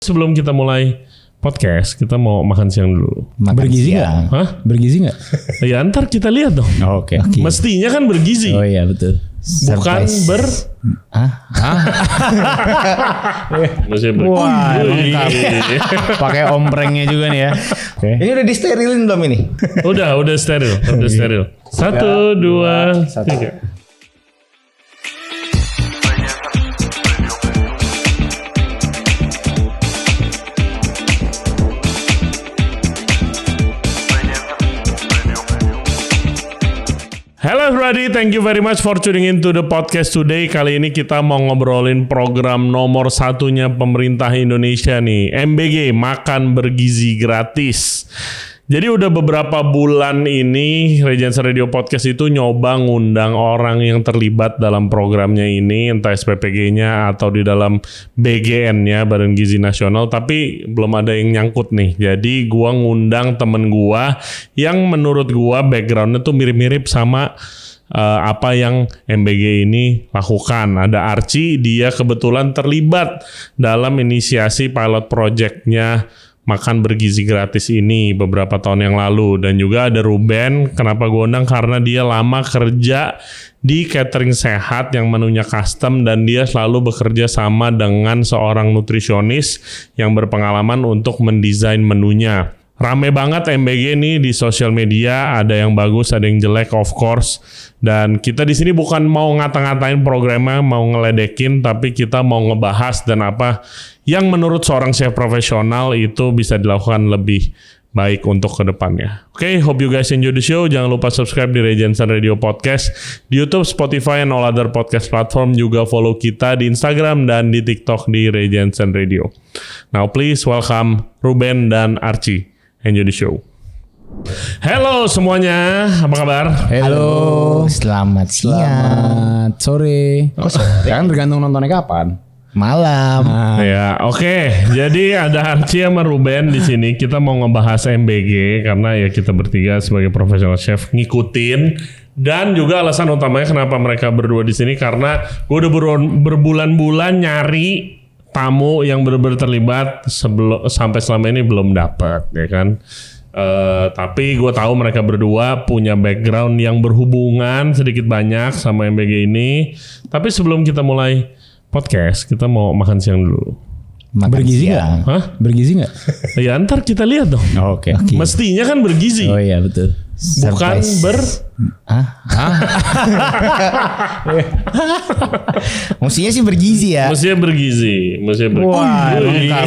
Sebelum kita mulai podcast, kita mau makan siang dulu. Bergizi nggak? Hah? Bergizi nggak? Ya ntar kita lihat dong. Oh, Oke. Mestinya kan bergizi. Oh iya betul. Bukan Maksudnya Wah, lengkap. Pakai omprengnya juga nih ya. Oke. Ini udah disterilin belum ini? Udah steril. 1, 2, 3. Hello everybody, thank you very much for tuning in to the podcast today. Kali ini kita mau ngobrolin program nomor satunya pemerintah Indonesia nih, MBG, Makan Bergizi Gratis. Jadi udah beberapa bulan ini Regency Radio Podcast itu nyoba ngundang orang yang terlibat dalam programnya ini, entah SPPG-nya atau di dalam BGN-nya, Badan Gizi Nasional, tapi belum ada yang nyangkut nih. Jadi gua ngundang temen gua yang menurut gua background-nya tuh mirip-mirip sama apa yang MBG ini lakukan. Ada Archie, dia kebetulan terlibat dalam inisiasi pilot project-nya Makan Bergizi Gratis ini beberapa tahun yang lalu. Dan juga ada Ruben, kenapa gue undang? Karena dia lama kerja di catering sehat yang menunya custom, dan dia selalu bekerja sama dengan seorang nutrisionis yang berpengalaman untuk mendesain menunya. Rame banget MBG nih di sosial media, ada yang bagus, ada yang jelek of course. Dan kita di sini bukan mau ngata-ngatain programnya, mau ngeledekin, tapi kita mau ngebahas dan apa yang menurut seorang chef profesional itu bisa dilakukan lebih baik untuk kedepannya. Oke, hope you guys enjoy the show. Jangan lupa subscribe di Regency Radio Podcast di YouTube, Spotify, and all other podcast platform. Juga follow kita di Instagram dan di TikTok di Regency Radio. Now please welcome Ruben dan Archie. Enjoy the show. Halo semuanya, apa kabar? Halo. Selamat siang. Selamat sore. Oh, sore. Kan tergantung nontonnya kapan. Malam. Ya, oke. Jadi ada Archie sama Ruben di sini. Kita mau ngebahas MBG karena ya kita bertiga sebagai profesional chef ngikutin. Dan juga alasan utamanya kenapa mereka berdua di sini karena gue udah berbulan-bulan nyari tamu yang benar-benar terlibat sampai selama ini belum dapat, ya kan? Tapi gue tahu mereka berdua punya background yang berhubungan sedikit banyak sama MBG ini. Tapi sebelum kita mulai podcast, kita mau makan siang dulu. Bergizi nggak? Hah? Bergizi nggak? Ya ntar kita lihat dong. Oke. Mestinya kan bergizi. Oh iya betul. Bukan Mestinya sih bergizi ya. Mestinya bergizi. Wah, lengkap.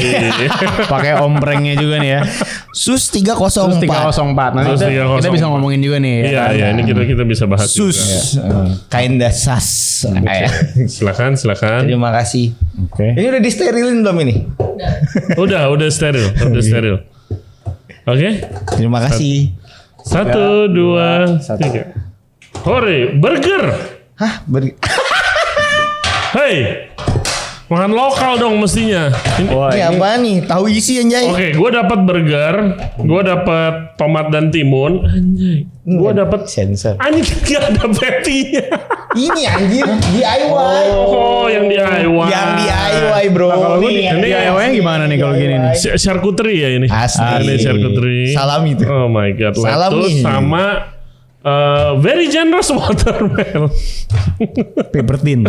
Pakai omprengnya juga nih ya. Sus 304. 304. Nanti kita bisa ngomongin juga nih. Iya, ini kita bisa bahas Sus. juga. Kinda sas. Silakan. Terima kasih. Oke. Ini udah disterilin belum ini? Udah steril. Oke. Terima kasih. 1, 2, 3. Hore, burger. Hah? Hey, makan lokal dong mestinya. Ini apa nih? Tahu isi anjay. Oke, gue dapat burger, gue dapat tomat dan timun. Anjay, gue dapat sensor. anjing gak ada patty-nya. Ini anjir DIY. Oh, yang DIY. Yang DIY bro. Nah, kalau Nih, ini DIY-nya gimana nih kalau gini nih? Charcuterie ya ini. Asli. Ini charcuterie. Salam itu. Oh my god, Salam lettuce nih. sama very generous watermelon. Paper tin.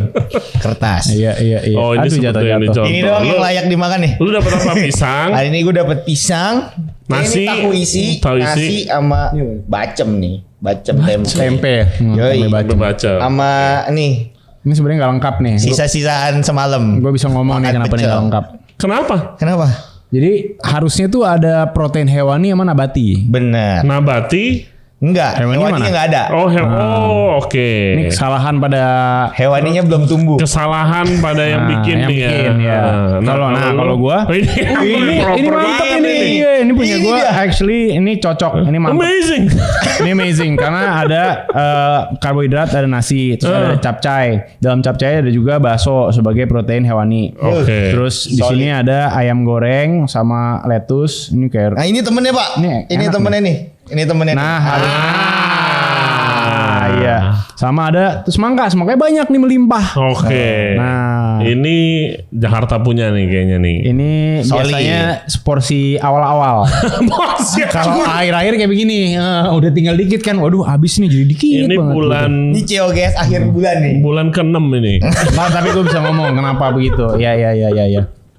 Kertas. Iya. Oh, ini Aduh, jatuh. Ini doang yang layak dimakan nih. Lu dapat apa? Pisang, Hari ini gue dapet pisang, Nasi, ini tahu isi, sama bacem nih, bacem Tempe. Yoi. Tempe bacem. baca. sama nih Ini sebenarnya nggak lengkap nih. sisa-sisaan semalam. Gue bisa ngomong nih Makan kenapa nih pecel. nggak lengkap. Kenapa? Jadi harusnya tuh ada protein hewani sama nabati. Bener. Nabati? Enggak, Hewaninya hewaninya mana? nggak ada. Oke. Ini kesalahan pada Hewaninya belum tumbuh. Kesalahan pada yang bikin yang nih ya. bikin, ya. Kalau gua ini mantap ini. Iya, ini punya Ini gua dia. actually ini cocok. Ini mantap. Amazing. Ini amazing karena ada karbohidrat, ada nasi, terus ada capcay. Dalam capcay ada juga bakso sebagai protein hewani. Oke. Terus di sini ada ayam goreng sama lettuce. Ini kayak Nah ini temennya pak. Ini Ini enak temennya nih. Ini temennya. nah, nih. Iya. Sama ada semangka banyak nih melimpah. Oke. Nah, Ini Jakarta punya nih kayaknya nih. ini Solid. biasanya porsi awal-awal. Kalau akhir-akhir kayak begini, udah tinggal dikit kan. Waduh, habis nih jadi dikit Ini banget. bulan Ini COGS akhir bulan nih. bulan ke-6 ini. Nah, tapi gue bisa ngomong kenapa begitu. Ya.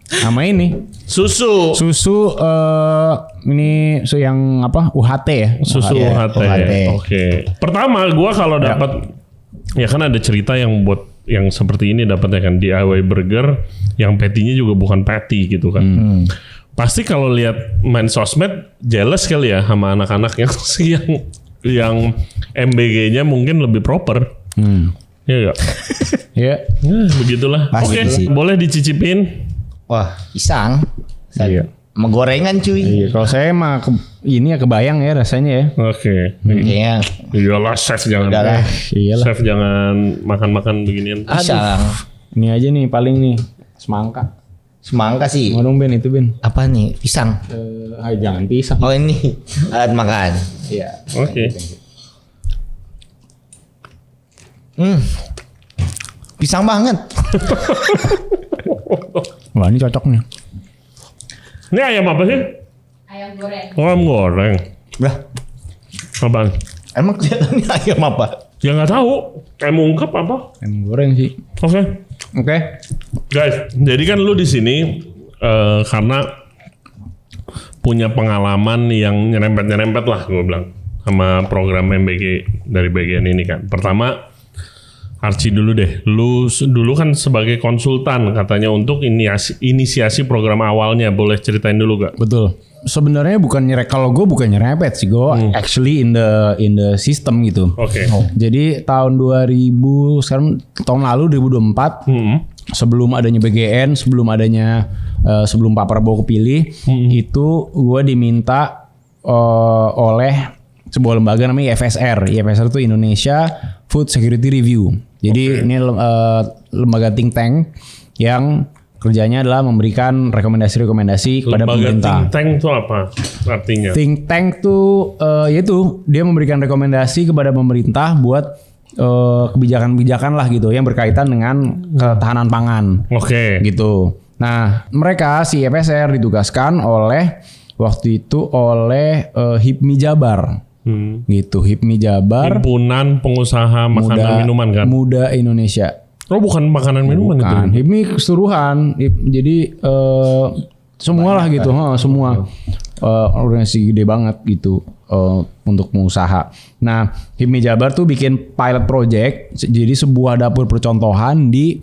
Sama ini Susu. ini yang apa? UHT ya. Susu UHT. UHT. Oke. Pertama gua kalau dapat ya kan ada cerita yang buat yang seperti ini dapatnya kan DIY burger yang patty-nya juga bukan patty gitu kan. Pasti kalau lihat main sosmed jealous kali ya sama anak-anak yang MBG-nya mungkin lebih proper. Iya enggak? Ya. Begitulah. Pasti Oke, sih. boleh dicicipin. Wah, pisang. Iya. Sama gorengan cuy. Iya, kalau saya mah ini ya kebayang ya rasanya ya. Oke. Kayaknya Iyalah chef jangan. udahlah. Iyalah. Chef jangan makan-makan beginian. Pisang. Ini aja nih paling nih semangka. Semangka sih. Ngomong Ben itu Ben. Apa nih? Pisang. Jangan pisang. Oh ini alat makan. Iya. Oke. Pisang banget. Wah ini cocok nih. Ini ayam apa sih? Ayam goreng. Oh, ayam goreng. Lah, Apaan? emang kelihatannya ayam apa? Ya nggak tahu. Ayam ungkep apa? Ayam goreng sih. Oke. Oke. Guys, jadi kan lu di sini karena punya pengalaman yang nyerempet-nyerempet lah gue bilang sama program MBG dari bagian ini kan. Pertama Archie dulu deh. Lu dulu kan sebagai konsultan katanya untuk inisiasi program awalnya. Boleh ceritain dulu gak? Betul. Sebenarnya kalau gue bukan nyerempet sih, gue actually in the system gitu. Oke. Jadi tahun 2000 sekarang tahun lalu 2024 sebelum adanya BGN, sebelum Pak Prabowo kepilih, itu gue diminta oleh sebuah lembaga namanya IFSR. IFSR itu Indonesia Food Security Review. Jadi ini lembaga think tank yang kerjanya adalah memberikan rekomendasi-rekomendasi kepada Lembaga pemerintah. think tank itu apa artinya? Think tank tuh yaitu dia memberikan rekomendasi kepada pemerintah buat kebijakan-kebijakan lah gitu yang berkaitan dengan ketahanan pangan Oke. gitu. Nah, mereka si FSR ditugaskan waktu itu oleh HIPMI Jabar. Gitu, HIPMI Jabar, Himpunan Pengusaha Makanan Minuman kan? Muda Indonesia. Oh bukan makanan minuman Kan, itu? HIPMI keseluruhan. Jadi semua lah gitu, semua organisasi gede banget gitu untuk pengusaha. Nah, HIPMI Jabar tuh bikin pilot project, jadi sebuah dapur percontohan di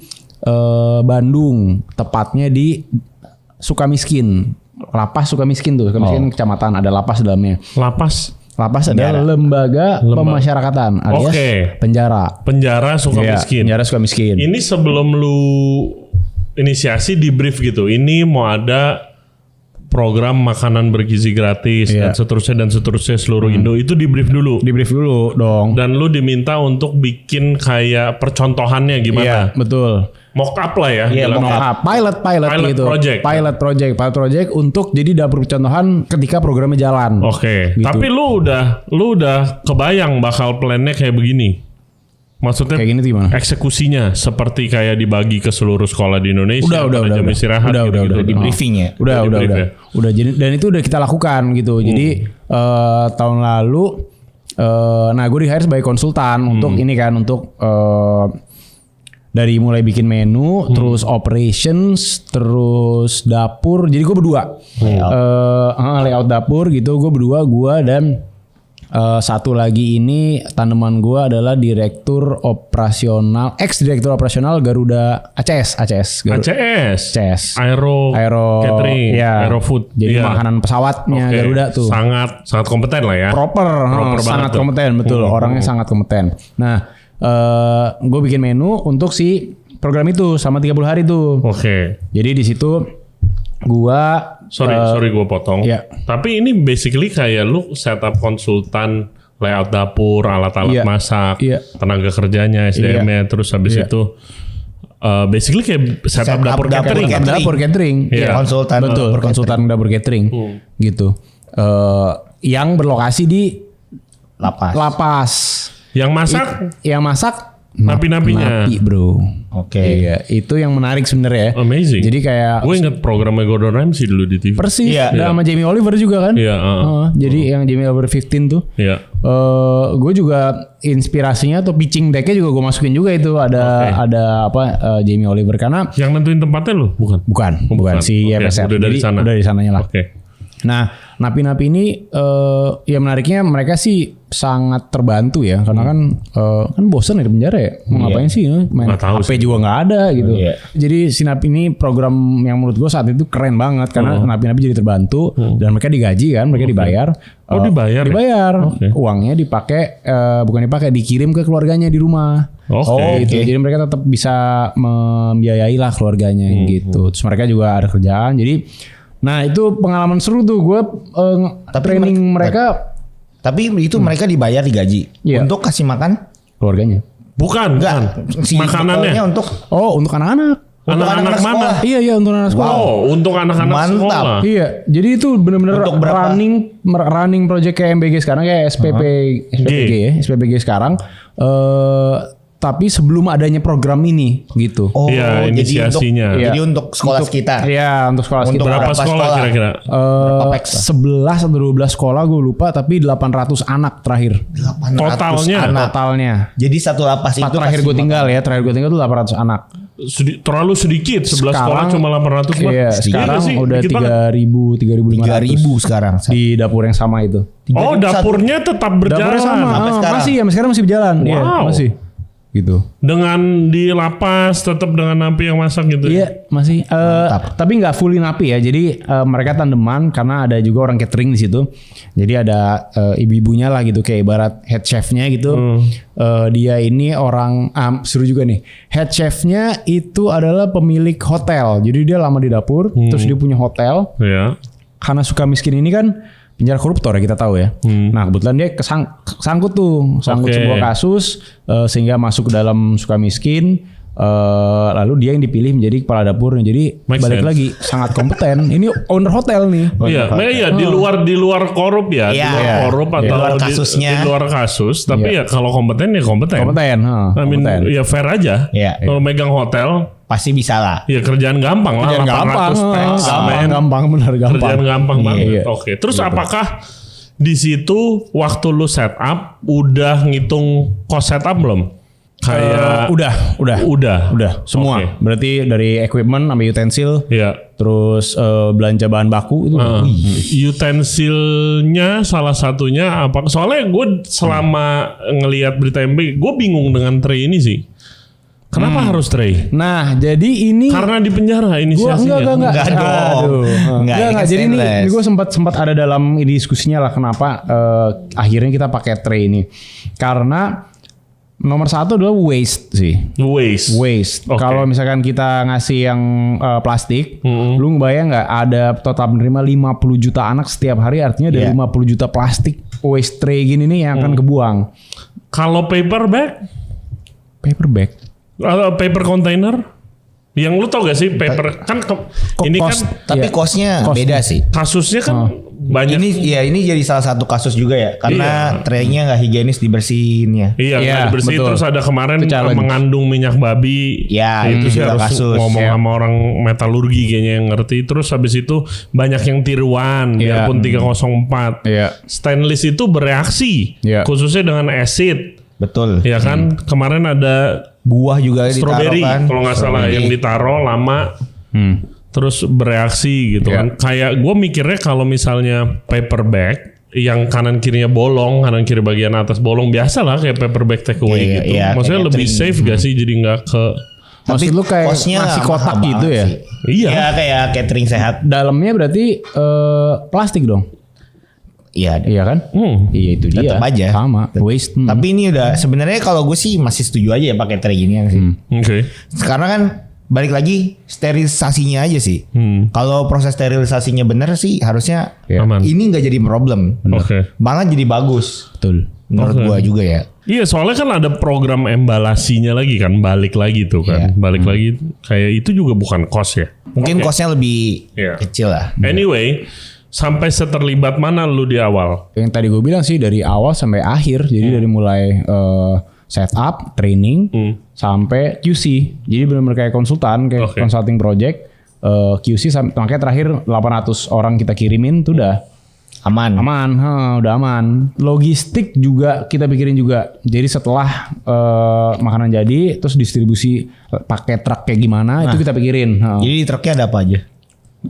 Bandung, tepatnya di Sukamiskin, Lapas Sukamiskin tuh, Sukamiskin kecamatan, ada lapas dalamnya. Lapas adalah lembaga pemasyarakatan alias penjara. Penjara Sukamiskin. Penjara Sukamiskin. Ini sebelum lu inisiasi di brief gitu. Ini mau ada program makanan bergizi gratis dan seterusnya seluruh Indo itu di brief dulu. Di brief dulu dong. Dan lu diminta untuk bikin kayak percontohannya gimana? Iya, betul. Mock up lah ya. Iya, pilot gitu. Project. Pilot project untuk jadi dapur percontohan ketika programnya jalan. Oke. Gitu. Tapi lu udah kebayang bakal plannya kayak begini. Maksudnya Kayak gini tuh gimana? eksekusinya seperti kayak dibagi ke seluruh sekolah di Indonesia. Udah. Jam istirahat. Udah. Di briefing ya. Udah. brief ya? Udah. Dan itu udah kita lakukan gitu. Jadi tahun lalu, nah gue di-hire sebagai konsultan untuk ini kan, untuk dari mulai bikin menu, terus operations, terus dapur. Jadi gue berdua, layout dapur gitu. Gue berdua, gue dan satu lagi ini tanaman gue adalah direktur operasional, ex direktur operasional Garuda ACS. ACS. Aero Catering, ya. Aerofood. Jadi Iya. makanan pesawatnya Oke. Garuda tuh. Sangat kompeten lah ya. Proper banget sangat tuh. kompeten, betul. Orangnya sangat kompeten. Nah, gue bikin menu untuk si program itu selama 30 hari tuh. Oke. Jadi di situ gua Sorry gue potong. Iya. Tapi ini basically kayak lu setup konsultan, layout dapur, alat-alat Iya. masak, Iya. tenaga kerjanya, SDM-nya, terus habis Iya. itu basically kayak setup Setup dapur dapur catering. catering. dapur catering. Iya. Konsultan Betul, dapur konsultan dapur catering. Gitu. Yang berlokasi di Lapas. Lapas. Yang masak Yang masak napi-napinya. Napi bro. Oke. Iya, itu yang menarik sebenarnya. Amazing. Jadi kayak Gue inget programnya Gordon Ramsay dulu di TV. persis Iya. sama Jamie Oliver juga kan. Iya, Jadi yang Jamie Oliver 15 tuh. Iya. Gue juga inspirasinya atau pitching decknya juga gue masukin juga itu ada Jamie Oliver karena Yang nentuin tempatnya lu, bukan? bukan si Oke, YPSR. udah dari Jadi sana. udah dari sananya lah. Oke. Nah, napi-napi ini ya menariknya mereka sih sangat terbantu ya karena kan bosan ya di penjara ya. Mau ngapain sih main Nggak tahu HP sih. juga nggak ada gitu. Iya. Jadi si napi ini program yang menurut gue saat itu keren banget karena napi-napi jadi terbantu dan mereka digaji kan, mereka dibayar. Oh, dibayar ya? Dibayar. Oke. Uangnya dikirim ke keluarganya di rumah. Oke. Gitu. Jadi mereka tetap bisa membiayai lah keluarganya gitu. Terus mereka juga ada kerjaan. Jadi nah itu pengalaman seru tuh gue training mereka Tapi itu mereka dibayar digaji Iya. untuk kasih makan keluarganya. Bukan. si Makanannya. bekalnya untuk Untuk anak-anak. Anak-anak mana? sekolah. Iya untuk anak sekolah. Oh, untuk anak-anak Mantap. sekolah. Iya, jadi itu benar-benar Untuk berapa? running project kayak MBG sekarang kayak SPPG ya, SPPG sekarang. Tapi sebelum adanya program ini gitu. Oh, Iya, inisiasinya. Jadi untuk sekolah sekitar. Iya, untuk sekolah Untuk sekitar. Berapa Berapa sekolah sekolah? kira-kira? 11 atau 12 sekolah gue lupa, tapi 800 anak terakhir. 800 Totalnya? anak. Totalnya. Jadi satu lapas Pas itu terakhir kasih gue tinggal ya, terakhir gue tinggal tuh 800 anak. Terlalu sedikit. 11 sekolah cuma 800 mah. Iya, sekarang nggak sih? udah Dikit banget. 3.500 sekarang. di dapur yang sama itu. Oh, dapurnya tetap berjalan. Dapurnya sama, Sampai sekarang. masih ya, sekarang masih berjalan. Iya, Wow. masih. Gitu. Dengan di lapas tetap dengan napi yang masak gitu. Iya, masih. Tapi nggak fully napi ya. Jadi mereka tandeman karena ada juga orang catering di situ. Jadi ada ibu-ibunya lah gitu, kayak ibarat head chefnya gitu. Dia ini orang seru juga nih. Head chefnya itu adalah pemilik hotel. Jadi dia lama di dapur, terus dia punya hotel. Iya. Karena suka miskin ini kan penjara koruptor ya kita tahu ya. Nah kebetulan dia sangkut Oke. sebuah kasus sehingga masuk ke dalam suka miskin. Lalu dia yang dipilih menjadi kepala dapurnya. Jadi Make balik sense. lagi sangat kompeten. Ini owner hotel nih. Iya, iya di luar korup ya, Iya. di luar korup atau Di luar kasusnya. di luar kasus, tapi ya kalau kompeten ya kompeten. Kompeten. I mean, kompeten. ya fair aja. Iya. Kalau megang hotel, Pasti bisa lah. ya kerjaan gampang lah. Kerjaan 800 tax, men. gampang benar gampang. Kerjaan gampang banget. Iya. Oke, terus apakah di situ waktu lu setup udah ngitung cost setup belum? Kayak Udah semua. Oke. Berarti dari equipment sampai utensil, Iya. terus belanja bahan baku itu. Utensilnya salah satunya apa? Soalnya gue selama ngelihat berita MB, gue bingung dengan tray ini sih. Kenapa harus tray? Nah, jadi ini Karena di penjara gua inisiasinya. enggak. Enggak dong. Aduh. Enggak, ini kan Jadi ini stainless. gue sempat ada dalam diskusinya lah kenapa akhirnya kita pakai tray ini. Karena nomor satu adalah waste sih. Waste. Oke. Kalau misalkan kita ngasih yang plastik, lu ngebayang nggak ada total menerima 50 juta anak setiap hari, artinya ada Iya. 50 juta plastik waste tray gini nih yang akan kebuang. Kalau paper bag, Paper bag. paper container, yang lu tau gak sih paper kan ini kan Tapi Iya. costnya Cost. beda sih. kasusnya kan banyak. Ini jadi salah satu kasus juga ya, karena traynya nggak higienis dibersihin ya. Iya, Iya, nggak dibersihin. betul. Terus ada kemarin Itu challenge. mengandung minyak babi. Ya, itu itu sih juga harus kasus. ngomong Iya. sama orang metalurgi kayaknya yang ngerti. Terus habis itu banyak yang tiruan, Iya. biarpun 304. Iya. Stainless itu bereaksi, Iya. khususnya dengan acid. Betul. Ya kan, kemarin ada Buah juga ditaruh strawberry kan. kalau nggak salah yang ditaruh lama. Terus bereaksi gitu Iya. kan. Kayak gue mikirnya kalau misalnya paper bag yang kanan kirinya bolong, kanan kiri bagian atas bolong, biasa lah kayak paper bag take away Iya, gitu. iya, Maksudnya kayak lebih catering. safe gak sih, jadi nggak ke Maksud lu kayak costnya nasi mahal kotak banget gitu ya? sih. Iya. Iya, kayak catering sehat. Dalamnya berarti plastik dong? Iya. Iya kan? Iya itu dia. Tetap aja. Sama. Waste. Tapi ini udah sebenarnya kalau gue sih masih setuju aja ya pakai tray ginian sih. Oke. Karena kan balik lagi sterilisasinya aja sih. Kalau proses sterilisasinya bener sih harusnya Aman. ini nggak jadi problem. Oke. Malah jadi bagus. Betul. Menurut Oke. gua juga ya. Iya, soalnya kan ada program embalasinya lagi kan, balik lagi tuh kan. Iya. Balik lagi kayak itu juga bukan cost ya. Mungkin Oke. costnya lebih Iya. kecil lah. Anyway, sampai seterlibat mana lu di awal? Yang tadi gue bilang sih dari awal sampai akhir. Jadi dari mulai setup, training, sampai QC. Jadi benar-benar kayak konsultan, kayak consulting project. QC makanya terakhir 800 orang kita kirimin tuh udah Aman. udah aman. Logistik juga kita pikirin juga. Jadi setelah makanan jadi, terus distribusi pakai truk kayak gimana itu kita pikirin. Jadi di truknya ada apa aja?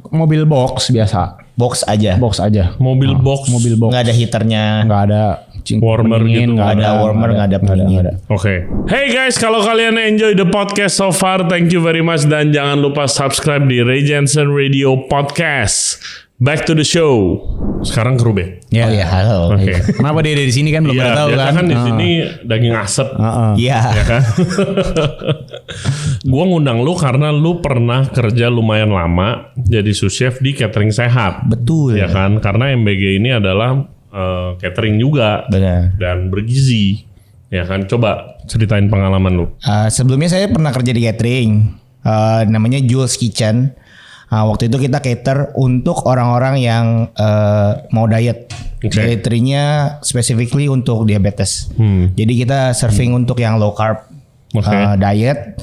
Mobil box biasa, Box aja. box aja. Mobil box. Mobil box. Nggak ada heaternya. Nggak ada Warmer pendingin, gitu, nggak nggak ada warmer, nggak ada pendingin. Oke. Hey guys, kalau kalian enjoy the podcast so far, thank you very much dan jangan lupa subscribe di Ray Jensen Radio Podcast. Back to the show. Sekarang ke Ruben. Ya. Oh iya, halo. Oke. Kenapa dia ada di sini kan belum Iya, pernah tahu biasa kan? di sini daging asap. Iya. Ya kan? Gua ngundang lu karena lu pernah kerja lumayan lama jadi sous chef di catering sehat. Betul. Ya kan? Karena MBG ini adalah catering juga Benar. dan bergizi. Ya kan? Coba ceritain pengalaman lu. Sebelumnya saya pernah kerja di catering. Namanya Jules Kitchen. Waktu itu kita cater untuk orang-orang yang mau diet. Dieterinya specifically untuk diabetes. Jadi kita serving untuk yang low carb diet.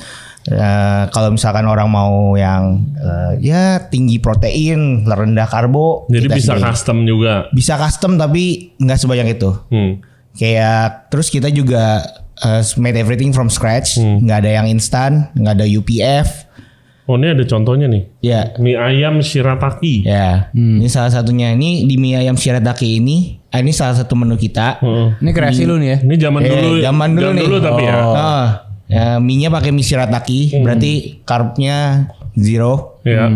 Kalau misalkan orang mau yang ya tinggi protein, rendah karbo, Jadi kita bisa sediain. custom juga. Bisa custom tapi nggak sebanyak itu. Kayak terus kita juga made everything from scratch. Nggak ada yang instan, nggak ada UPF. Oh ini ada contohnya nih. Ya, Mie ayam shirataki. ya. Ini salah satunya. Ini di mie ayam shirataki ini salah satu menu kita. Ini kreasi lu nih ya. Ini zaman dulu. Zaman dulu nih. Tapi ya. Mie-nya pakai mie shirataki, berarti carbnya 0. Ya.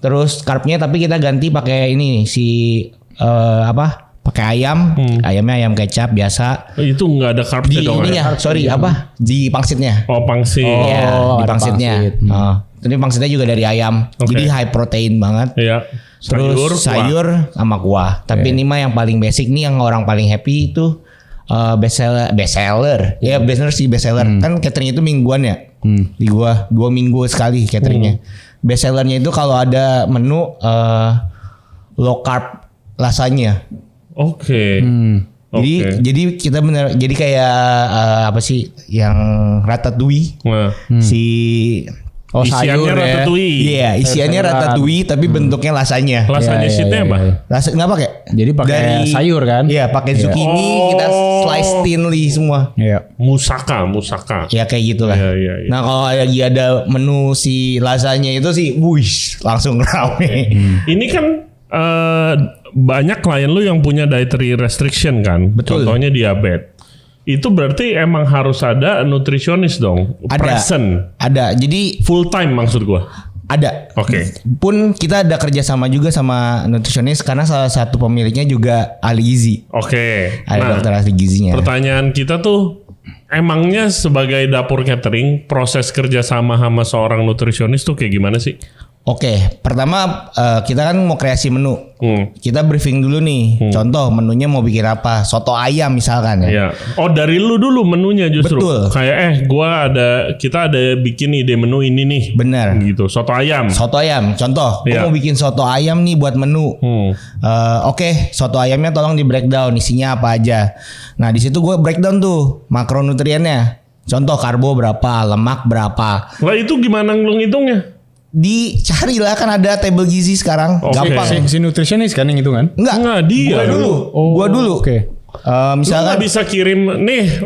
Terus carbnya tapi kita ganti pakai ini pakai ayam. Ayamnya ayam kecap biasa. Itu nggak ada carbnya Di dong. ininya, di pangsitnya. Oh pangsit. Iya, di ada pangsitnya. Ini pangsitnya juga dari ayam. Oke. Jadi high protein banget. Iya. Terus sayur sama kuah. Tapi ini mah yang paling basic nih, yang orang paling happy itu best seller. Ya best seller. Kan catering itu mingguan ya. Di gua 2 minggu sekali cateringnya. Best sellernya itu kalau ada menu low carb lasanya. Oke. Jadi kita bener jadi kayak apa sih yang ratatouille Nah. si Isiannya ratatouille. Iya, isiannya ratatouille tapi bentuknya lasanya. Lasanya sheetnya apa? Rasa nggak pakai? Jadi pakai sayur kan? Iya, pakai zucchini kita slice thinly semua. Iya. Musaka. Ya kayak gitulah. Iya. Nah kalau lagi ada menu si lasanya itu sih, wush, langsung rame. Ini kan banyak klien lu yang punya dietary restriction kan? Betul. Contohnya diabetes. Itu berarti emang harus ada nutrisionis dong. Present. Ada. Jadi Full time maksud gua. ada. Oke. Pun kita ada kerjasama juga sama nutrisionis karena salah satu pemiliknya juga ahli gizi. Oke. Ada dokter ahli gizinya. Pertanyaan kita tuh, emangnya sebagai dapur catering, proses kerjasama sama seorang nutrisionis tuh kayak gimana sih? Oke, pertama kita kan mau kreasi menu. Kita briefing dulu nih. Contoh menunya mau bikin apa? Soto ayam misalkan ya. Iya. Oh dari lu dulu menunya justru. Betul. Kayak kita ada bikin ide menu ini nih. Bener. Gitu. Soto ayam. Soto ayam. Contoh, Iya. gua mau bikin soto ayam nih buat menu. Oke, soto ayamnya tolong di breakdown isinya apa aja. Nah di situ gue breakdown tuh makronutriennya. Contoh karbo berapa, lemak berapa. Lah itu gimana lu ngitungnya? Dicari lah kan ada table gizi sekarang. Oke. Gampang. Si nutritionist kan yang itu kan? Enggak, dia. Gua dulu. Gua dulu. Oke. Lu Misalkan nggak bisa kirim nih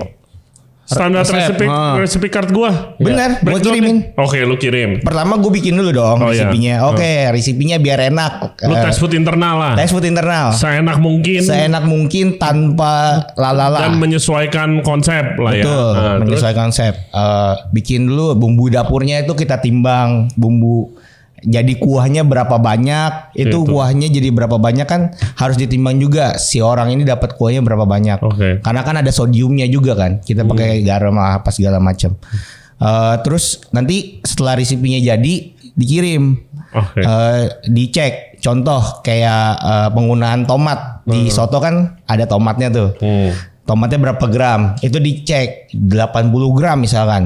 standar Resep. recipe card gua. bener, gua Breakdown kirimin. nih. Oke, lu kirim. Pertama gue bikin dulu dong Oh, iya. resipinya. Oke, resipinya biar enak. Lu tes food internal lah. Tes food internal. Seenak mungkin. Seenak mungkin tanpa lalala. Dan menyesuaikan konsep lah ya. Betul, Nah, terus? menyesuaikan konsep. Bikin dulu bumbu dapurnya itu kita timbang bumbu. Jadi kuahnya berapa banyak, itu Gitu. kuahnya jadi berapa banyak kan harus ditimbang juga si orang ini dapat kuahnya berapa banyak. Oke. Karena kan ada sodiumnya juga kan. Kita pakai garam apa segala macam. Terus nanti setelah resipinya jadi dikirim. Oke. Dicek. Contoh kayak penggunaan tomat di soto kan ada tomatnya tuh. tomatnya berapa gram, itu dicek 80 gram misalkan.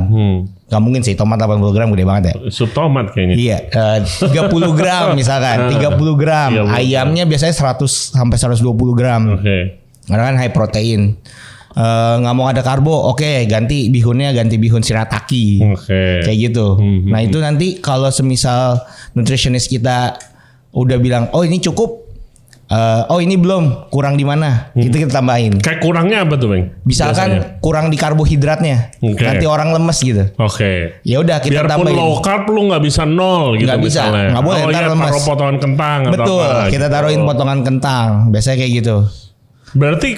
Gak mungkin sih tomat 80 gram gede banget ya. Sup tomat kayaknya. Iya, 30 gram misalkan, 30 gram. Ayamnya biasanya 100 sampai 120 gram. Oke. Karena kan high protein. Nggak mau ada karbo, oke, ganti bihunnya ganti bihun shirataki. Kayak gitu. Nah itu nanti kalau semisal nutritionist kita udah bilang, oh ini cukup, oh ini belum, kurang di mana, itu kita tambahin. Kayak kurangnya apa tuh, Bang? Misalkan Biasanya? kurang di karbohidratnya, nanti orang lemes gitu. Oke. Ya udah kita Biarpun tambahin. low carb lu nggak bisa nol gitu Nggak bisa, misalnya. nggak boleh, ntar ya lemes. taruh potongan kentang atau Betul, apa. kita gitu. taruhin potongan kentang, biasanya kayak gitu. Berarti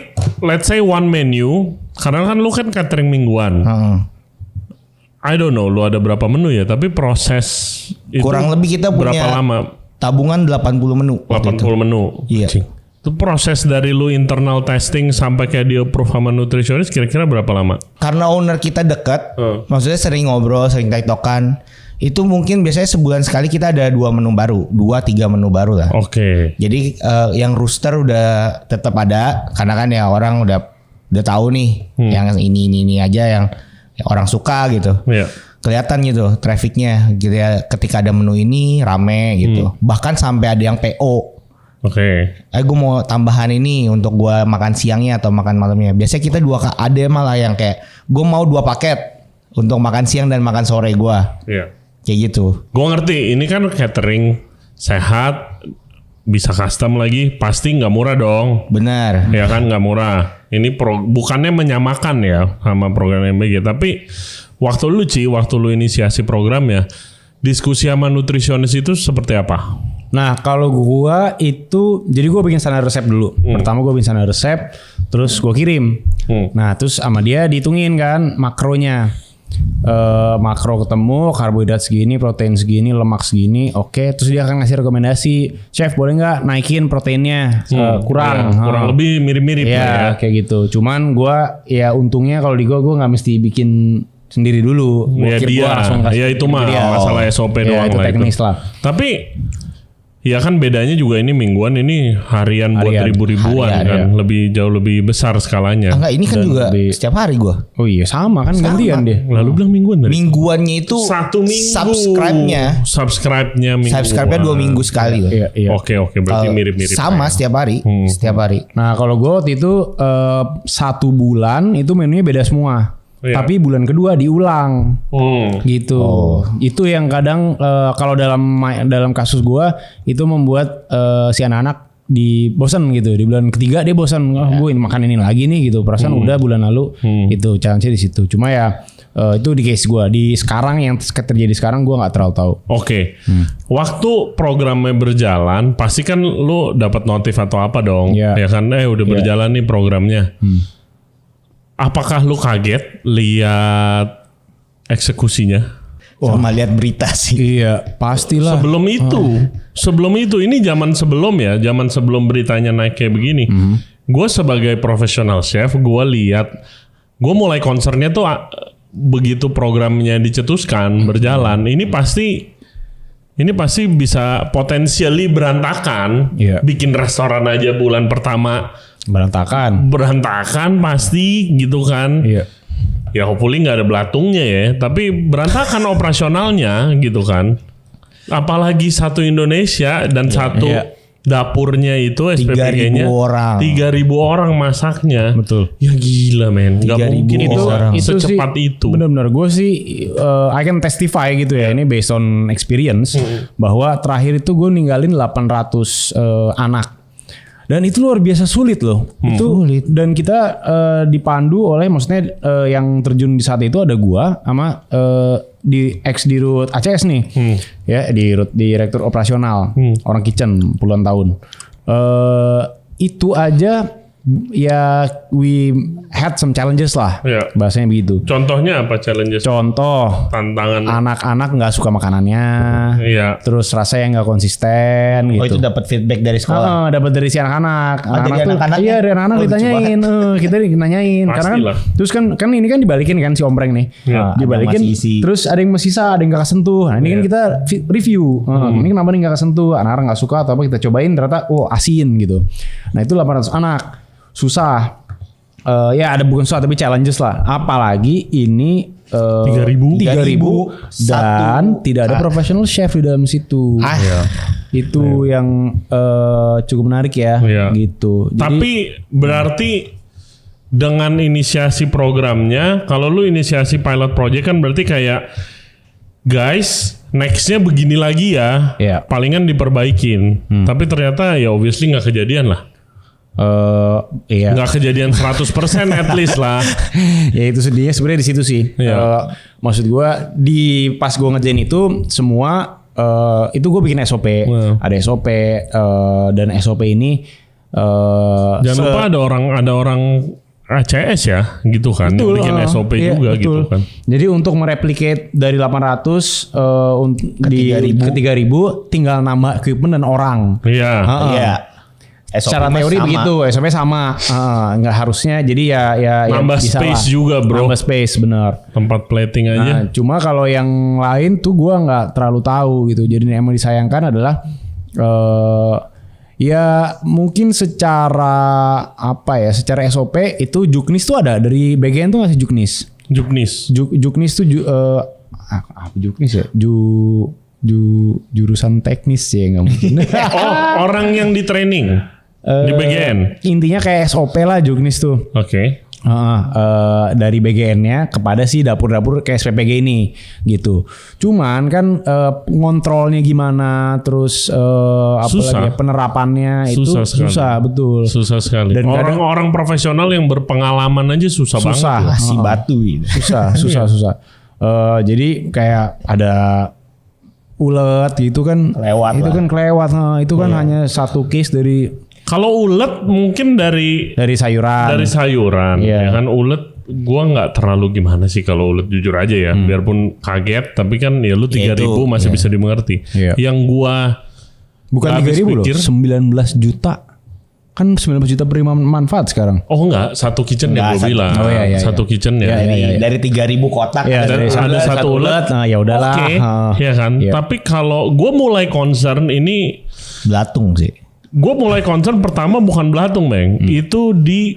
let's say one menu, karena kan lu kan catering mingguan. I don't know lu ada berapa menu ya, tapi proses itu Kurang lebih kita berapa punya lama? tabungan 80 menu. 80 menu. Iya. Cing. Itu proses dari lu internal testing sampai kayak di approve sama nutritionist kira-kira berapa lama? Karena owner kita dekat, maksudnya sering ngobrol, sering tektokan, itu mungkin biasanya sebulan sekali kita ada 2 menu baru, 2-3 menu baru lah. Oke. Jadi yang rooster udah tetap ada, karena kan ya orang udah tahu nih, yang ini aja yang orang suka gitu. Iya. Kelihatan gitu trafficnya gitu ya, ketika ada menu ini rame gitu. Bahkan sampai ada yang PO. Oke. Gue mau tambahan ini untuk gue makan siangnya atau makan malamnya. Biasanya kita ada malah yang kayak gue mau 2 paket untuk makan siang dan makan sore gue. Iya. Kayak gitu. Gue ngerti, ini kan catering sehat, bisa custom lagi, pasti nggak murah dong. Benar. Ya kan nggak murah. Ini bukannya menyamakan ya sama program MBG, tapi waktu lu inisiasi programnya, diskusi sama nutrisionis itu seperti apa? Nah kalau gua itu, jadi gua bikin standar resep dulu. Pertama gua bikin standar resep, terus gua kirim. Nah terus sama dia dihitungin kan makronya. Makro ketemu, karbohidrat segini, protein segini, lemak segini, oke. Terus dia akan ngasih rekomendasi, chef boleh nggak naikin proteinnya kurang, Ya, kurang lebih mirip-mirip ya, lah ya. kayak gitu. Cuman gua ya untungnya kalau di gua nggak mesti bikin sendiri dulu. Ya Gua dia, langsung kasih ya itu mah dia. masalah SOP Ya, doang itu lah teknis itu. lah. Tapi ya kan bedanya juga ini mingguan, ini harian buat Harian. ribu-ribuan Harian, kan, jauh lebih besar skalanya. Enggak, ini kan Dan juga lebih- setiap hari gue. Oh iya sama kan gantian dia. Lalu bilang mingguan tadi. Mingguannya itu 1 minggu. subscribe-nya minggu. 2 minggu sekali. Iya, iya. Oke, berarti mirip-mirip. Sama lah ya. setiap hari, setiap hari. Nah kalau gue waktu itu 1 bulan itu menunya beda semua. Iya. Tapi bulan kedua diulang gitu. Itu yang kadang kalau dalam kasus gue itu membuat si anak-anak bosan gitu. Di bulan ketiga dia bosan, gue makan ini lagi nih gitu. Perasaan udah bulan lalu itu challenge di situ. Cuma ya itu di case gue. Di sekarang yang terjadi sekarang gue nggak terlalu tahu. Oke. Waktu programnya berjalan, pasti kan lu dapat notif atau apa dong? Iya. Ya kan, udah berjalan nih programnya. Apakah lu kaget lihat eksekusinya? Sama lihat berita sih. Iya pastilah. Sebelum itu ini zaman sebelum beritanya naik kayak begini. Gue sebagai profesional chef, gue lihat, gue mulai concernnya tuh begitu programnya dicetuskan berjalan, ini pasti bisa potensially berantakan. Iya. Bikin restoran aja bulan pertama Berantakan. pasti gitu kan. Iya. Ya hopefully nggak ada belatungnya ya, tapi berantakan operasionalnya gitu kan. Apalagi satu Indonesia dan satu Iya. dapurnya itu 3.000 SPPG-nya orang. 3.000 orang masaknya. Betul. Ya gila men, nggak 3.000 mungkin orang. secepat itu. Benar-benar gue sih I can testify gitu ya, ini based on experience bahwa terakhir itu gue ninggalin 800 anak. Dan itu luar biasa sulit loh. Itu sulit. Dan kita dipandu oleh, maksudnya yang terjun di saat itu ada gua sama di Dirut ACS nih. Ya, direktur operasional, orang kitchen puluhan tahun. Itu aja ya we had some challenges lah. Iya. Bahasanya begitu. Contohnya apa challenges? Contoh, Tantangan. anak-anak nggak suka makanannya. Iya. Terus rasanya nggak konsisten gitu. Oh itu dapat feedback dari sekolah. Dapat dari si anak-anak. dari anak-anaknya? Iya, dari anak-anak Oh, lucu ditanyain. Kita nanyain. Karena kan, Pastilah. terus kan ini kan dibalikin kan si ompreng nih. Iya. Dibalikin. Ada masih isi. Terus ada yang masih sisa, ada yang nggak kesentuh. Nah ini kan kita review. Ini kenapa nih nggak kesentuh? Anak-anak nggak suka atau apa? Kita cobain ternyata asin gitu. Nah itu 800 anak. Susah. ya ada bukan susah tapi challenges lah. Apalagi ini 3.000 dan tidak ada professional chef di dalam situ. Itu yang cukup menarik ya, gitu. Jadi, tapi berarti dengan inisiasi programnya, kalau lu inisiasi pilot project kan berarti kayak guys, nextnya begini lagi ya, palingan diperbaikin. Tapi ternyata ya obviously nggak kejadian lah. Nggak kejadian 100% at least lah. Ya itu sedihnya sebenarnya di situ sih. Maksud gue pas gue ngerjain itu semua itu gue bikin SOP, ada SOP dan SOP ini jangan lupa ada orang ACS ya gitu kan, betul, bikin SOP juga betul. gitu kan. Jadi untuk mereplicate dari 800 ke 3.000 tinggal nambah equipment dan orang. Iya. Secara teori sama. Begitu, SOP sama, nggak harusnya. Jadi ya nambah bisa space lah. juga bro. Nambah space benar. Tempat plating aja. Nah, cuma kalau yang lain tuh gue nggak terlalu tahu gitu. Jadi emang disayangkan adalah ya mungkin secara secara SOP itu juknis tuh ada dari BGN tuh ngasih juknis. Juknis tuh apa juknis ya? Jurusan teknis ya nggak mungkin. Orang yang di training di BGN. Intinya kayak SOP lah juknis tuh. Oke. Dari BGN-nya kepada si dapur-dapur kayak SPPG ini gitu. Cuman kan ngontrolnya gimana, terus apalagi penerapannya susah itu susah betul. Susah sekali. Dan orang profesional yang berpengalaman aja susah banget. Masih batu gitu. Susah. Jadi kayak ada ulet gitu kan. Kelewat itu lah. kan kelewat. Itu kan hanya satu case dari. Kalau ulet mungkin dari sayuran. Ya kan ulet gua nggak terlalu gimana sih kalau ulet jujur aja ya. Biarpun kaget tapi kan ya lu 3.000 masih bisa dimengerti. Yang gua bukan 3.000 loh, 19 juta. Kan 19 juta penerima manfaat sekarang. Oh enggak, satu kitchen yang gue bilang. Satu kitchen ya. Dari 3.000 kotak ada satu ulet. Nah ya udahlah. Oke, ya kan. Tapi kalau gue mulai concern ini belatung sih. Gue mulai concern pertama bukan belatung, Bang. Itu di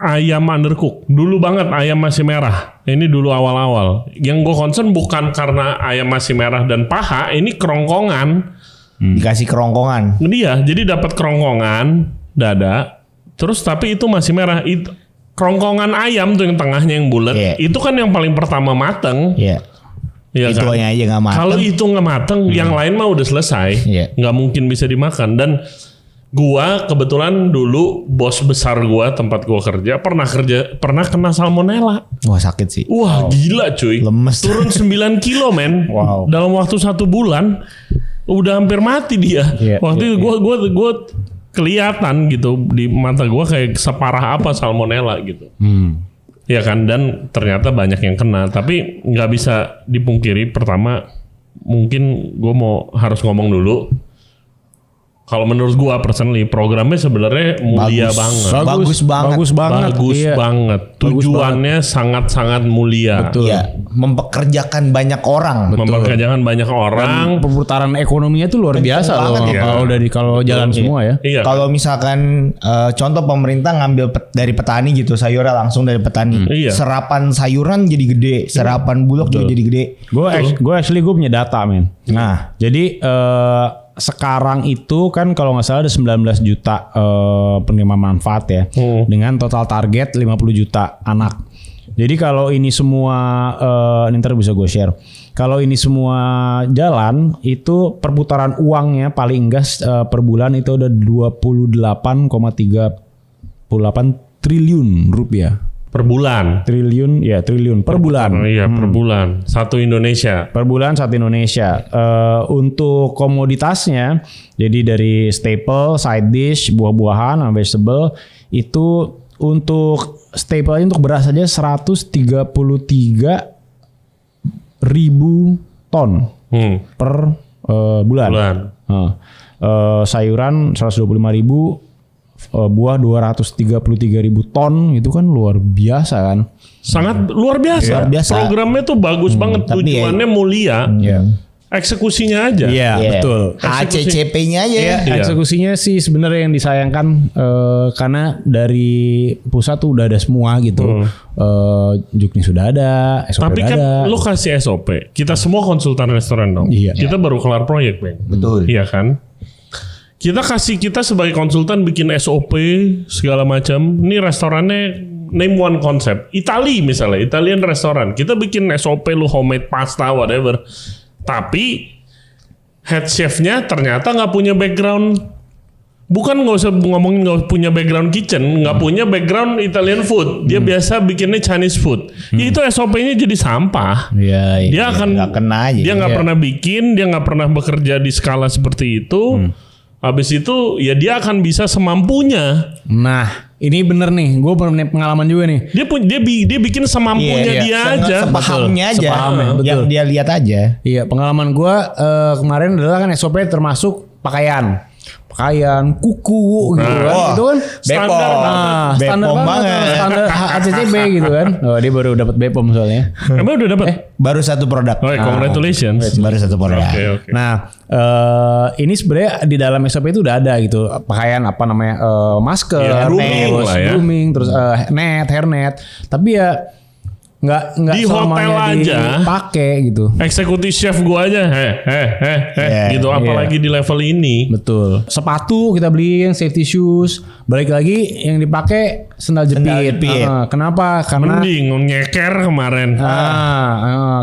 ayam undercook. Dulu banget ayam masih merah. Ini dulu awal-awal. Yang gue concern bukan karena ayam masih merah dan paha. Ini kerongkongan. Dikasih kerongkongan. Iya, jadi dapat kerongkongan dada. Terus tapi itu masih merah. Itu kerongkongan ayam tuh yang tengahnya yang bulat. Itu kan yang paling pertama mateng. Iya. Ya itu kan? aja nggak mateng. Kalau itu nggak mateng, yang lain mah udah selesai. Nggak mungkin bisa dimakan. Dan gua kebetulan dulu bos besar gua tempat gua kerja pernah kena salmonella. Wah sakit sih. Wah gila cuy. Lemes. Turun 9 kilo men. Dalam waktu 1 bulan udah hampir mati dia. Waktu itu gua kelihatan gitu di mata gua kayak separah apa salmonella gitu. Ya kan, dan ternyata banyak yang kena. Tapi nggak bisa dipungkiri. Pertama mungkin gua harus ngomong dulu. Kalau menurut gua personally programnya sebenarnya mulia banget. Bagus banget. Tujuannya sangat-sangat mulia. Betul. Ya, mempekerjakan banyak orang. Mempekerjakan banyak orang. Dan perputaran ekonominya tuh luar biasa loh. Kalau jalan semua ya. Iya. Kalau misalkan contoh pemerintah ngambil dari petani gitu, sayurnya langsung dari petani. Serapan sayuran jadi gede, serapan bulog juga jadi gede. Gue punya data men. Nah, jadi sekarang itu kan kalau nggak salah ada 19 juta penerima manfaat ya, dengan total target 50 juta anak. Jadi kalau ini semua ini ntar bisa gue share. Kalau ini semua jalan itu perputaran uangnya paling enggak per bulan itu ada 28,38 triliun rupiah. Per bulan. Triliun per bulan. Iya per bulan. Satu Indonesia. Per bulan satu Indonesia. Untuk komoditasnya, jadi dari staple, side dish, buah-buahan, vegetable itu untuk staple untuk beras saja 133.000 ton per bulan. Sayuran 125.000. Buah 233.000 ton, itu kan luar biasa kan. Sangat luar biasa. Programnya tuh bagus banget, tujuannya mulia. eksekusinya aja. Iya, betul. HCCP-nya aja. Iya, Iya. eksekusinya sih sebenarnya yang disayangkan karena dari pusat tuh udah ada semua gitu. Juknis sudah ada, SOP Tapi udah kan ada. lu kasih SOP. Kita semua konsultan restoran dong. Iya. Kita baru kelar proyek, Bang. Betul. Iya kan? Kita sebagai konsultan bikin SOP segala macam. Ini restorannya name one concept. Itali misalnya, Italian restoran. Kita bikin SOP lu homemade pasta whatever. Tapi head chefnya ternyata nggak punya background. Bukan nggak usah ngomongin nggak punya background kitchen, nggak punya background Italian food. Dia biasa bikinnya Chinese food. Ya itu SOP-nya jadi sampah. Iya, iya. Dia akan Nggak kena aja. Dia nggak pernah bikin, dia nggak pernah bekerja di skala seperti itu. Habis itu ya dia akan bisa semampunya. Nah, ini bener nih. Gue pernah pengalaman juga nih. Dia bikin semampunya dia aja. Sepahamnya aja. Sepahamnya, betul. Yang dia lihat aja. Iya, pengalaman gue kemarin adalah kan SOP termasuk pakaian, kuku gitu kan. Wah, Itu kan standar standar Bepom banget. banget. Standar HCCP gitu kan. Oh, dia baru dapat Bepom soalnya. Emang udah dapat? Baru satu produk. Oh, congratulations. Baru satu produk. Oke. Nah, ini sebenarnya di dalam SOP itu udah ada gitu pakaian apa namanya masker, Ya, grooming terus lah ya. grooming, terus hairnet. Tapi ya nggak Di hotel selamanya aja. dipakai gitu. Eksekutif chef gua aja, gitu. Apalagi di level ini. Betul. Sepatu kita beliin safety shoes. Balik lagi yang dipakai sendal jepit. jepit. Kenapa? Karena Mending nyeker kemarin.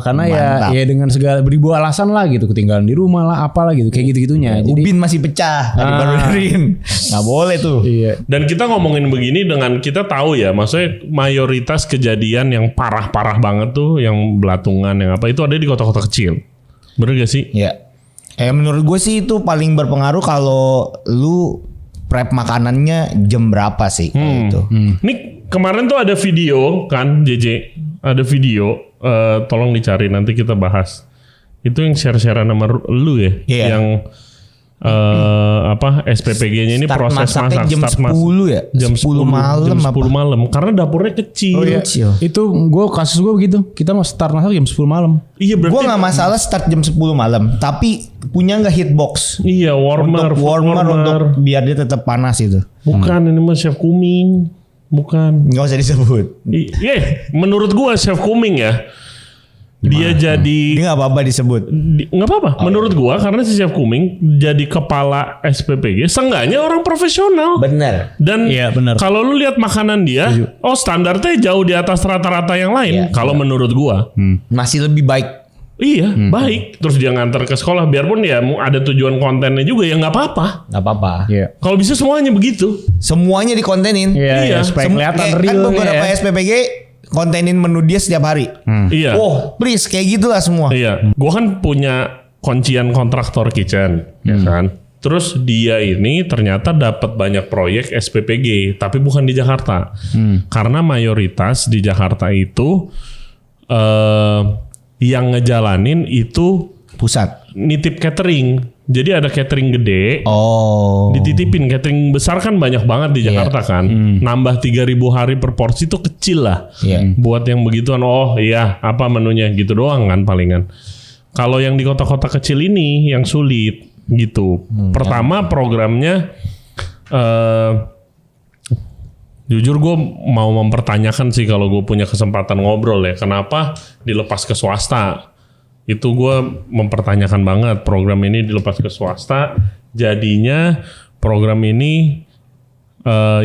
karena Mantap. ya dengan segala beribu alasan lah gitu, ketinggalan di rumah lah, apalah gitu, kayak gitu-gitunya. Jadi Ubin masih pecah. Dibaruin. Nggak boleh tuh. iya. Dan kita ngomongin begini dengan kita tahu ya, maksudnya mayoritas kejadian yang parah-parah banget tuh, yang belatungan, yang apa itu ada di kota-kota kecil. Bener gak sih? Ya. Menurut gue sih itu paling berpengaruh kalau lu prep makanannya jam berapa sih itu. Ini kemarin tuh ada video kan, JJ, ada video, tolong dicari nanti kita bahas. Itu yang share-sharean sama lu ya, Iya. yang SPPG-nya ini Start proses masaknya masak jam start 10 ya? jam 10 malam jam 10 apa? malam karena dapurnya kecil. Oh iya. Kecil. Itu kasus gue begitu. Kita mau start masak jam 10 malam. Iya berarti Gue nggak masalah start jam 10 malam, tapi punya nggak hitbox iya warmer, untuk food warmer untuk biar dia tetap panas itu. bukan ini mah chef Kuming, bukan. Nggak usah disebut. Iya, menurut gua chef Kuming ya. Dia jadi Dia nggak apa-apa disebut. nggak apa-apa. Menurut gua karena si chef Kuming jadi kepala SPPG, seenggaknya orang profesional. Bener. Dan Iya, benar. kalau lu lihat makanan dia, standarnya jauh di atas rata-rata yang lain. Iya, Kalau menurut gua, Masih lebih baik. iya baik. Terus dia nganter ke sekolah, biarpun ya ada tujuan kontennya juga ya nggak apa-apa. Nggak apa-apa. Iya. Kalau bisa semuanya begitu. Semuanya dikontenin. Iya, Iya. supaya kelihatan Kayak real kan beberapa ya. SPPG kontenin menu dia setiap hari. Iya. Oh, please kayak gitulah semua. Iya, gua kan punya kuncian kontraktor kitchen, ya kan. Terus dia ini ternyata dapat banyak proyek SPPG, tapi bukan di Jakarta, karena mayoritas di Jakarta itu yang ngejalanin itu Pusat. nitip catering. Jadi ada catering gede, Oh. dititipin. Catering besar kan banyak banget di Jakarta kan. Nambah 3.000 hari per porsi itu kecil lah. Iya. Buat yang begituan, oh iya apa menunya gitu doang kan palingan. Kalau yang di kota-kota kecil ini yang sulit gitu. Pertama programnya jujur gue mau mempertanyakan sih kalau gue punya kesempatan ngobrol ya. Kenapa dilepas ke swasta? Itu gue mempertanyakan banget program ini dilepas ke swasta. Jadinya program ini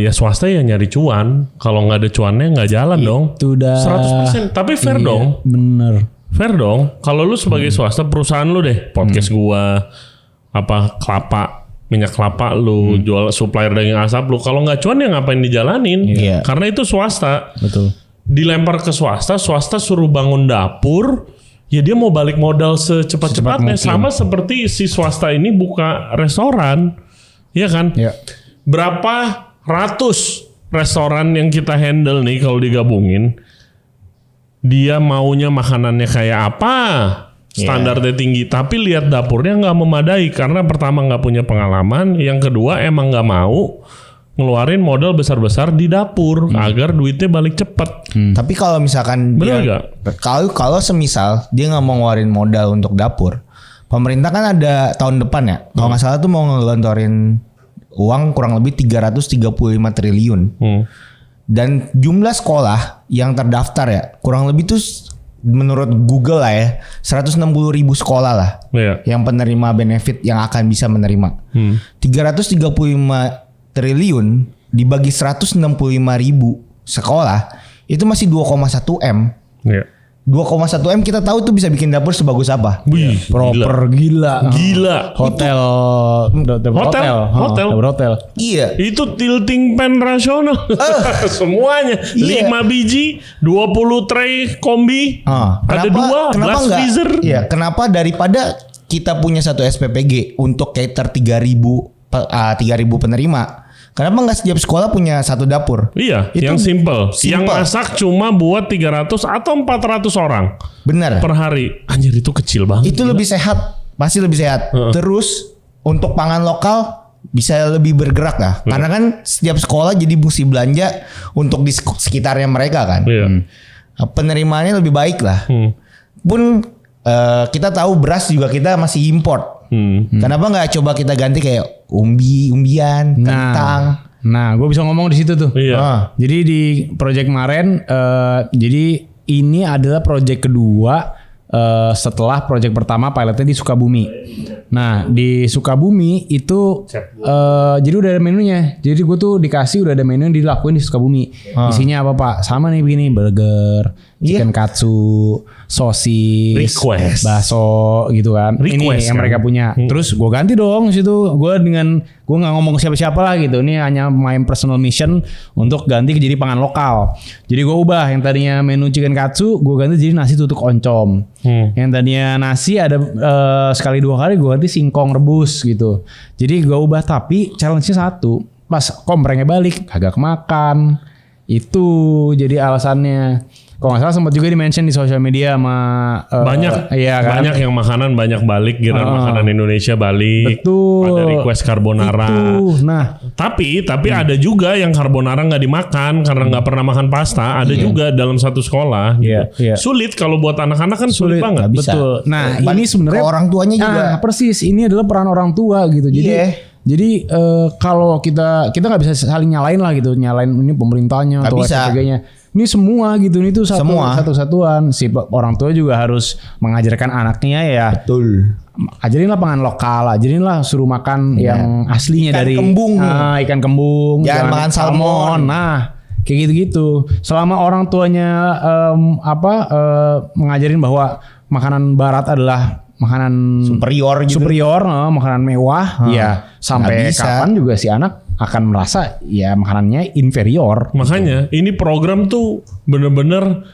ya swasta ya nyari cuan. Kalau nggak ada cuannya nggak jalan dong. Itu udah 100%. Tapi fair Iya, dong. Bener. Fair dong. Kalau lu sebagai swasta perusahaan lu deh, podcast gua, minyak kelapa lu, jual supplier daging asap lu. Kalau nggak cuan ya ngapain dijalanin? Iya. Karena itu swasta. Betul. Dilempar ke swasta suruh bangun dapur, ya dia mau balik modal secepat-cepatnya. Sama seperti si swasta ini buka restoran. Iya kan? Iya. Berapa ratus restoran yang kita handle nih kalau digabungin, dia maunya makanannya kayak apa, standarnya tinggi, tapi lihat dapurnya nggak memadai karena pertama nggak punya pengalaman, yang kedua emang nggak mau ngeluarin modal besar-besar di dapur agar duitnya balik cepet. Tapi kalau misalkan Bener dia, kalau semisal dia nggak mau ngeluarin modal untuk dapur, pemerintah kan ada tahun depan ya. Kalau nggak salah tuh mau ngelontorin uang kurang lebih 335 triliun. Dan jumlah sekolah yang terdaftar ya kurang lebih tuh menurut Google lah ya 160.000 sekolah lah yang penerima benefit yang akan bisa menerima. 335 triliun dibagi 165.000 sekolah itu masih 2,1 M. 2,1 M kita tahu tuh bisa bikin dapur sebagus apa. Wih, Proper gila. Hotel. Iya. Itu tilting pan rasional. Semuanya. 5 biji, 20 tray kombi. Ada 2 glass freezer. Iya, kenapa daripada kita punya satu SPPG untuk cater 3.000 penerima? Kenapa nggak setiap sekolah punya satu dapur? Iya, itu yang simple. Yang masak cuma buat 300 atau 400 orang. Benar. Per hari. Anjir itu kecil banget. Itu lebih sehat, pasti lebih sehat. Terus untuk pangan lokal bisa lebih bergerak lah. Karena kan setiap sekolah jadi mesti belanja untuk di sekitarnya mereka kan. Penerimaannya lebih baik lah. Pun kita tahu beras juga kita masih import. Kenapa nggak coba kita ganti kayak umbian, kentang? Nah, gue bisa ngomong di situ tuh. Jadi di project kemarin, jadi ini adalah project kedua setelah project pertama pilotnya di Sukabumi. Nah di Sukabumi itu jadi udah ada menunya. Jadi gue tuh dikasih udah ada menu yang dilakuin di Sukabumi. Isinya apa Pak? Sama nih begini, burger, chicken katsu, sosis, bakso gitu kan. Ini yang mereka punya. Terus gue ganti dong situ. Gue nggak ngomong siapa-siapa lah gitu. Ini hanya my personal mission untuk ganti jadi pangan lokal. Jadi gue ubah yang tadinya menu chicken katsu, gue ganti jadi nasi tutuk oncom. Yang tadinya nasi ada sekali 2 kali gue ganti singkong rebus gitu. Jadi gue ubah, tapi challenge-nya satu. Pas komprengnya balik kagak kemakan. Itu jadi alasannya. Kalau nggak salah sempat juga di-mention di sosial media sama banyak, iya kan? Banyak yang makanan banyak balik, makanan Indonesia balik. Betul. Ada request carbonara. Itu. Nah, tapi ada juga yang carbonara nggak dimakan karena nggak pernah makan pasta. Ada juga dalam satu sekolah. Gitu. Sulit kalau buat anak-anak kan sulit banget. Betul. Nah, ini sebenarnya orang tuanya juga. Persis. Ini adalah peran orang tua gitu. Jadi kalau kita nggak bisa saling nyalain lah gitu, nyalain ini pemerintahnya atau sebagainya. Ini semua gitu, ini tuh satu-satuan. Si orang tua juga harus mengajarkan anaknya ya. Betul. Ajarinlah pangan lokal, ajarinlah suruh makan yang aslinya ikan dari kembung. Ikan kembung. Jangan makan salmon. Nah, kayak gitu-gitu. Selama orang tuanya mengajarin bahwa makanan barat adalah makanan superior, makanan mewah, ya sampai kapan juga si anak akan merasa ya makanannya inferior. Makanya ini program tuh bener-bener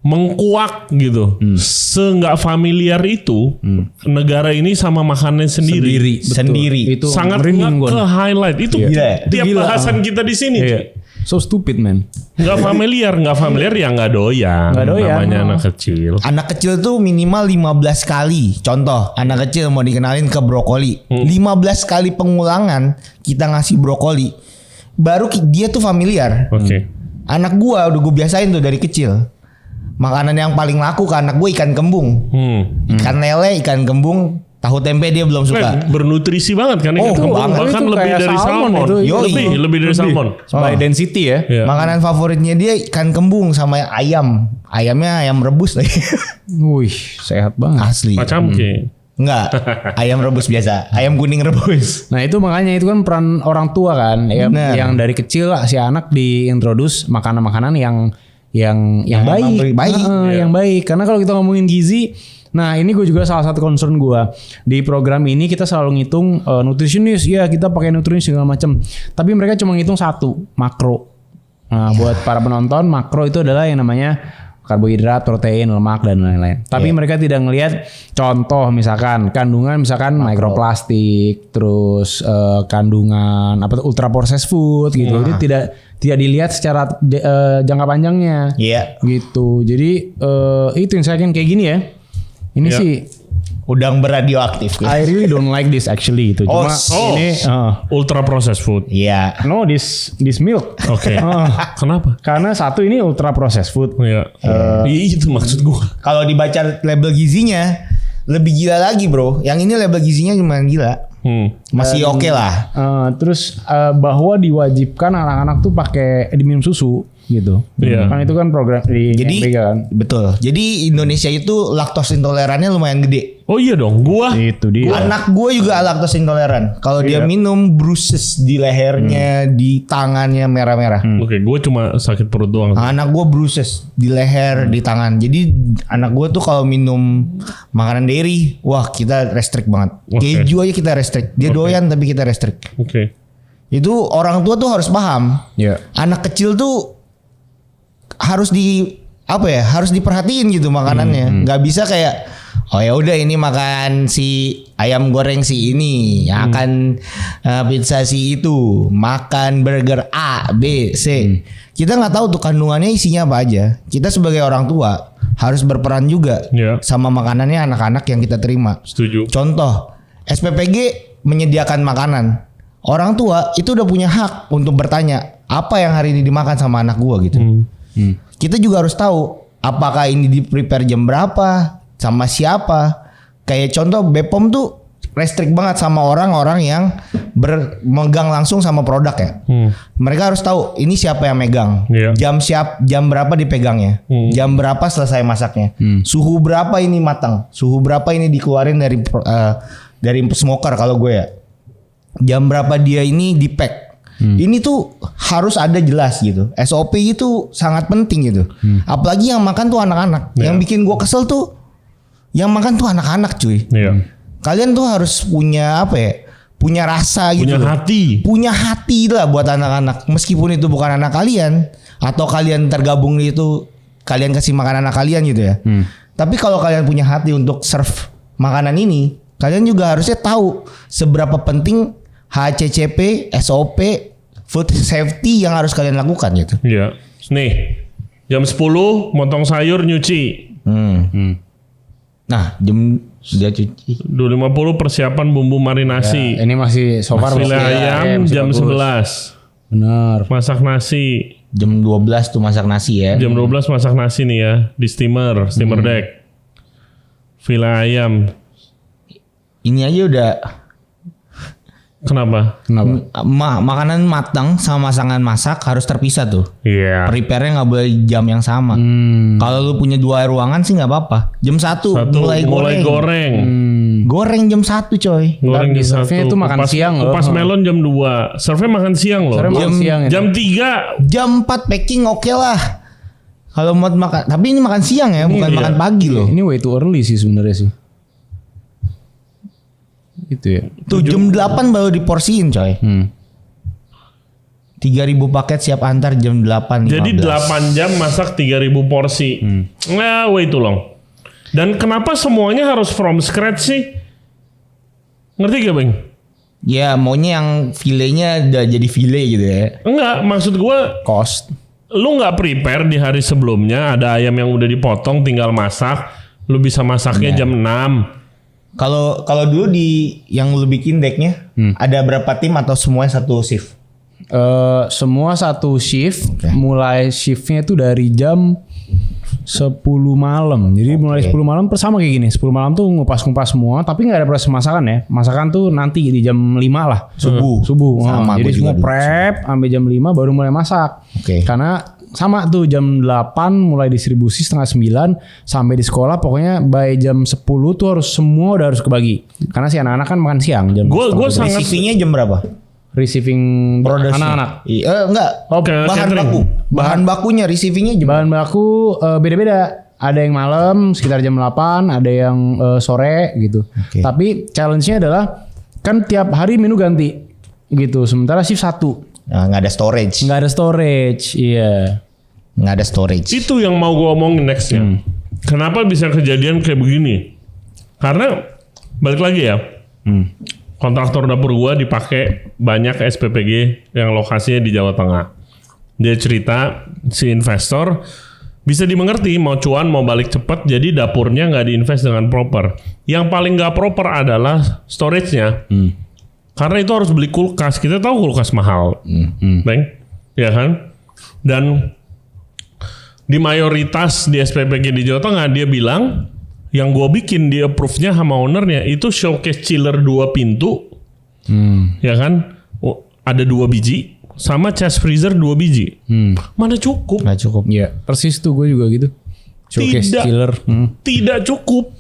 mengkuak gitu. Seenggak familiar itu negara ini sama makanannya sendiri. Itu sangat ke highlight itu. Tiap bahasan kita di sini. So stupid man. Nggak familiar ya nggak doyan. Namanya anak kecil. Anak kecil tuh minimal 15 kali. Contoh, anak kecil mau dikenalin ke brokoli. 15 kali pengulangan kita ngasih brokoli. Baru dia tuh familiar. Anak gua udah gue biasain tuh dari kecil. Makanan yang paling laku ke anak gue ikan kembung. Ikan lele, ikan kembung. Tahu tempe dia belum suka. Bernutrisi banget kan ikan kembung. Bahkan lebih dari salmon. Lebih dari salmon. By density ya. Makanan favoritnya dia ikan kembung sama ayam. Ayamnya ayam rebus lagi. Wih, sehat banget. Asli. Macam enggak. Ayam rebus biasa. Ayam kuning rebus. Nah itu makanya itu kan peran orang tua kan. Yang dari kecil si anak diintroduce makanan-makanan yang baik. Yang baik. Karena kalau kita ngomongin gizi, nah ini gue juga salah satu concern gue di program ini, kita selalu ngitung nutritionist, ya kita pakai nutritionist segala macam, tapi mereka cuma ngitung satu, makro. Nah buat para penonton, makro itu adalah yang namanya karbohidrat, protein, lemak dan lain-lain. Tapi mereka tidak ngelihat contoh misalkan kandungan mikroplastik, terus kandungan ultra processed food gitu. Jadi tidak dilihat secara jangka panjangnya. Gitu. Jadi itu yang saya kayak gini ya. Ini sih udang beradioaktif. I really don't like this actually itu. Cuma ini ultra processed food. No, this milk. Kenapa? Karena satu ini ultra processed food. Itu maksud gua. Kalau dibaca label gizinya, lebih gila lagi bro. Yang ini label gizinya lumayan gila. Masih oke lah. Terus bahwa diwajibkan anak-anak tuh pakai diminum susu gitu. Iya. Kan itu kan program di Jadi MBG kan. betul. Jadi Indonesia itu laktos intolerannya lumayan gede. Oh iya dong, gua Itu dia. Anak gue juga laktos intoleran. Kalau dia Iya. minum bruises di lehernya, di tangannya merah-merah. Oke, gua cuma sakit perut doang. Anak gue bruises di leher, di tangan. Jadi anak gue tuh kalau minum makanan dairy, wah kita restrict banget. Oke. Keju aja kita restrict. Dia doyan tapi kita restrict. Oke. Itu orang tua tuh harus paham. Iya. Anak kecil tuh harus harus diperhatiin gitu makanannya. Nggak bisa kayak oh ya udah ini makan si ayam goreng si ini, akan pizza si itu, makan burger A, B, C. Kita nggak tahu tuh kandungannya isinya apa aja. Kita sebagai orang tua harus berperan juga Iya. sama makanannya anak-anak yang kita terima. Setuju. Contoh, SPPG menyediakan makanan. Orang tua itu udah punya hak untuk bertanya apa yang hari ini dimakan sama anak gua gitu. Kita juga harus tahu apakah ini di prepare jam berapa, sama siapa. Kayak contoh BPOM tuh restrict banget sama orang-orang yang megang langsung sama produk ya. Mereka harus tahu ini siapa yang megang, Iya. jam berapa dipegangnya, jam berapa selesai masaknya, suhu berapa ini matang, suhu berapa ini dikeluarin dari smoker kalau gue ya, jam berapa dia ini di-pack. Ini tuh harus ada jelas gitu. SOP itu sangat penting gitu. Apalagi yang makan tuh anak-anak. Yang bikin gue kesel tuh yang makan tuh anak-anak cuy. Iya. Kalian tuh harus punya apa ya? Punya rasa gitu. Punya hati. Punya hati lah buat anak-anak. Meskipun itu bukan anak kalian atau kalian tergabung itu kalian kasih makan anak kalian gitu ya. Tapi kalau kalian punya hati untuk serve makanan ini, kalian juga harusnya tahu seberapa penting HACCP, SOP, food safety yang harus kalian lakukan gitu. Iya. Nih, jam 10 motong sayur nyuci. Nah, jam sudah cuci. 2.50 persiapan bumbu marinasi. Ini masih so far File masih ayam masih jam bagus. 11. Benar. Masak nasi. Jam 12 tuh masak nasi ya. Jam 12 masak nasi nih ya. Di steamer deck. File ayam. Ini aja udah Kenapa? makanan matang sama masakan masak harus terpisah tuh. Iya. Prepare-nya nggak boleh jam yang sama. Kalau lu punya 2 ruangan sih nggak apa-apa. Jam 1 Satu mulai goreng. Goreng jam 1 coy. Goreng Di di serve-nya satu. itu makan siang loh. Kupas melon jam 2. Serve makan siang loh. Serve makan siang ya. Jam 3. Jam 4 packing oke lah. Kalau mau makan, tapi ini makan siang ya, bukan iya. makan pagi loh. Ini way too early sih sebenarnya sih. Gitu ya. Tuh jam 8 baru diporsiin coy. 3.000 paket siap antar jam 8.15. Jadi 8 jam masak 3.000 porsi. Nah, way too long. Dan kenapa semuanya harus from scratch sih? Ngerti gak Bang? Ya maunya yang filenya udah jadi file gitu ya. Enggak, maksud gua Cost. lu nggak prepare di hari sebelumnya, ada ayam yang udah dipotong tinggal masak, lu bisa masaknya jam 6. Kalau dulu di yang lu bikin decknya ada berapa tim atau semuanya satu shift? Semua satu shift. Mulai shiftnya itu dari jam 10 malam. Jadi mulai 10 malam sama kayak gini. 10 malam tuh ngupas-ngupas semua, tapi nggak ada proses masakan ya. Masakan tuh nanti di jam 5 lah. Subuh. Sama Jadi gua juga semua dulu. prep sampai jam 5 baru mulai masak. Oke. Karena sama tuh jam 8 mulai distribusi setengah 9 sampai di sekolah, pokoknya by jam 10 tuh harus semua udah harus kebagi. Karena si anak-anak kan makan siang jam Gua setengah sangat Receivingnya jam berapa? receiving Production. anak-anak. Enggak. Oke, bahan catering. baku. Bahan bakunya receivingnya jam Bahan baku beda-beda. Ada yang malam sekitar jam 8, ada yang sore gitu. Oke. Tapi challenge-nya adalah kan tiap hari menu ganti gitu. Sementara shift 1. Nah, nggak ada storage. Nggak ada storage. Iya. Nggak ada storage. itu yang mau gua omongin nextnya. Kenapa bisa kejadian kayak begini? Karena balik lagi ya. Kontraktor dapur gua dipakai banyak SPPG yang lokasinya di Jawa Tengah. Dia cerita si investor bisa dimengerti mau cuan mau balik cepat, jadi dapurnya nggak diinvest dengan proper. Yang paling nggak proper adalah storage-nya. Karena itu harus beli kulkas. Kita tahu kulkas mahal, Bang, ya kan? Dan di mayoritas di SPPG di Jawa Tengah dia bilang yang gue bikin di approve-nya sama ownernya itu showcase chiller 2 pintu, ya kan? Ada 2 biji sama chest freezer 2 biji. Mana cukup? Nggak cukup. Iya, persis tuh gue juga gitu. Showcase chiller. Tidak cukup,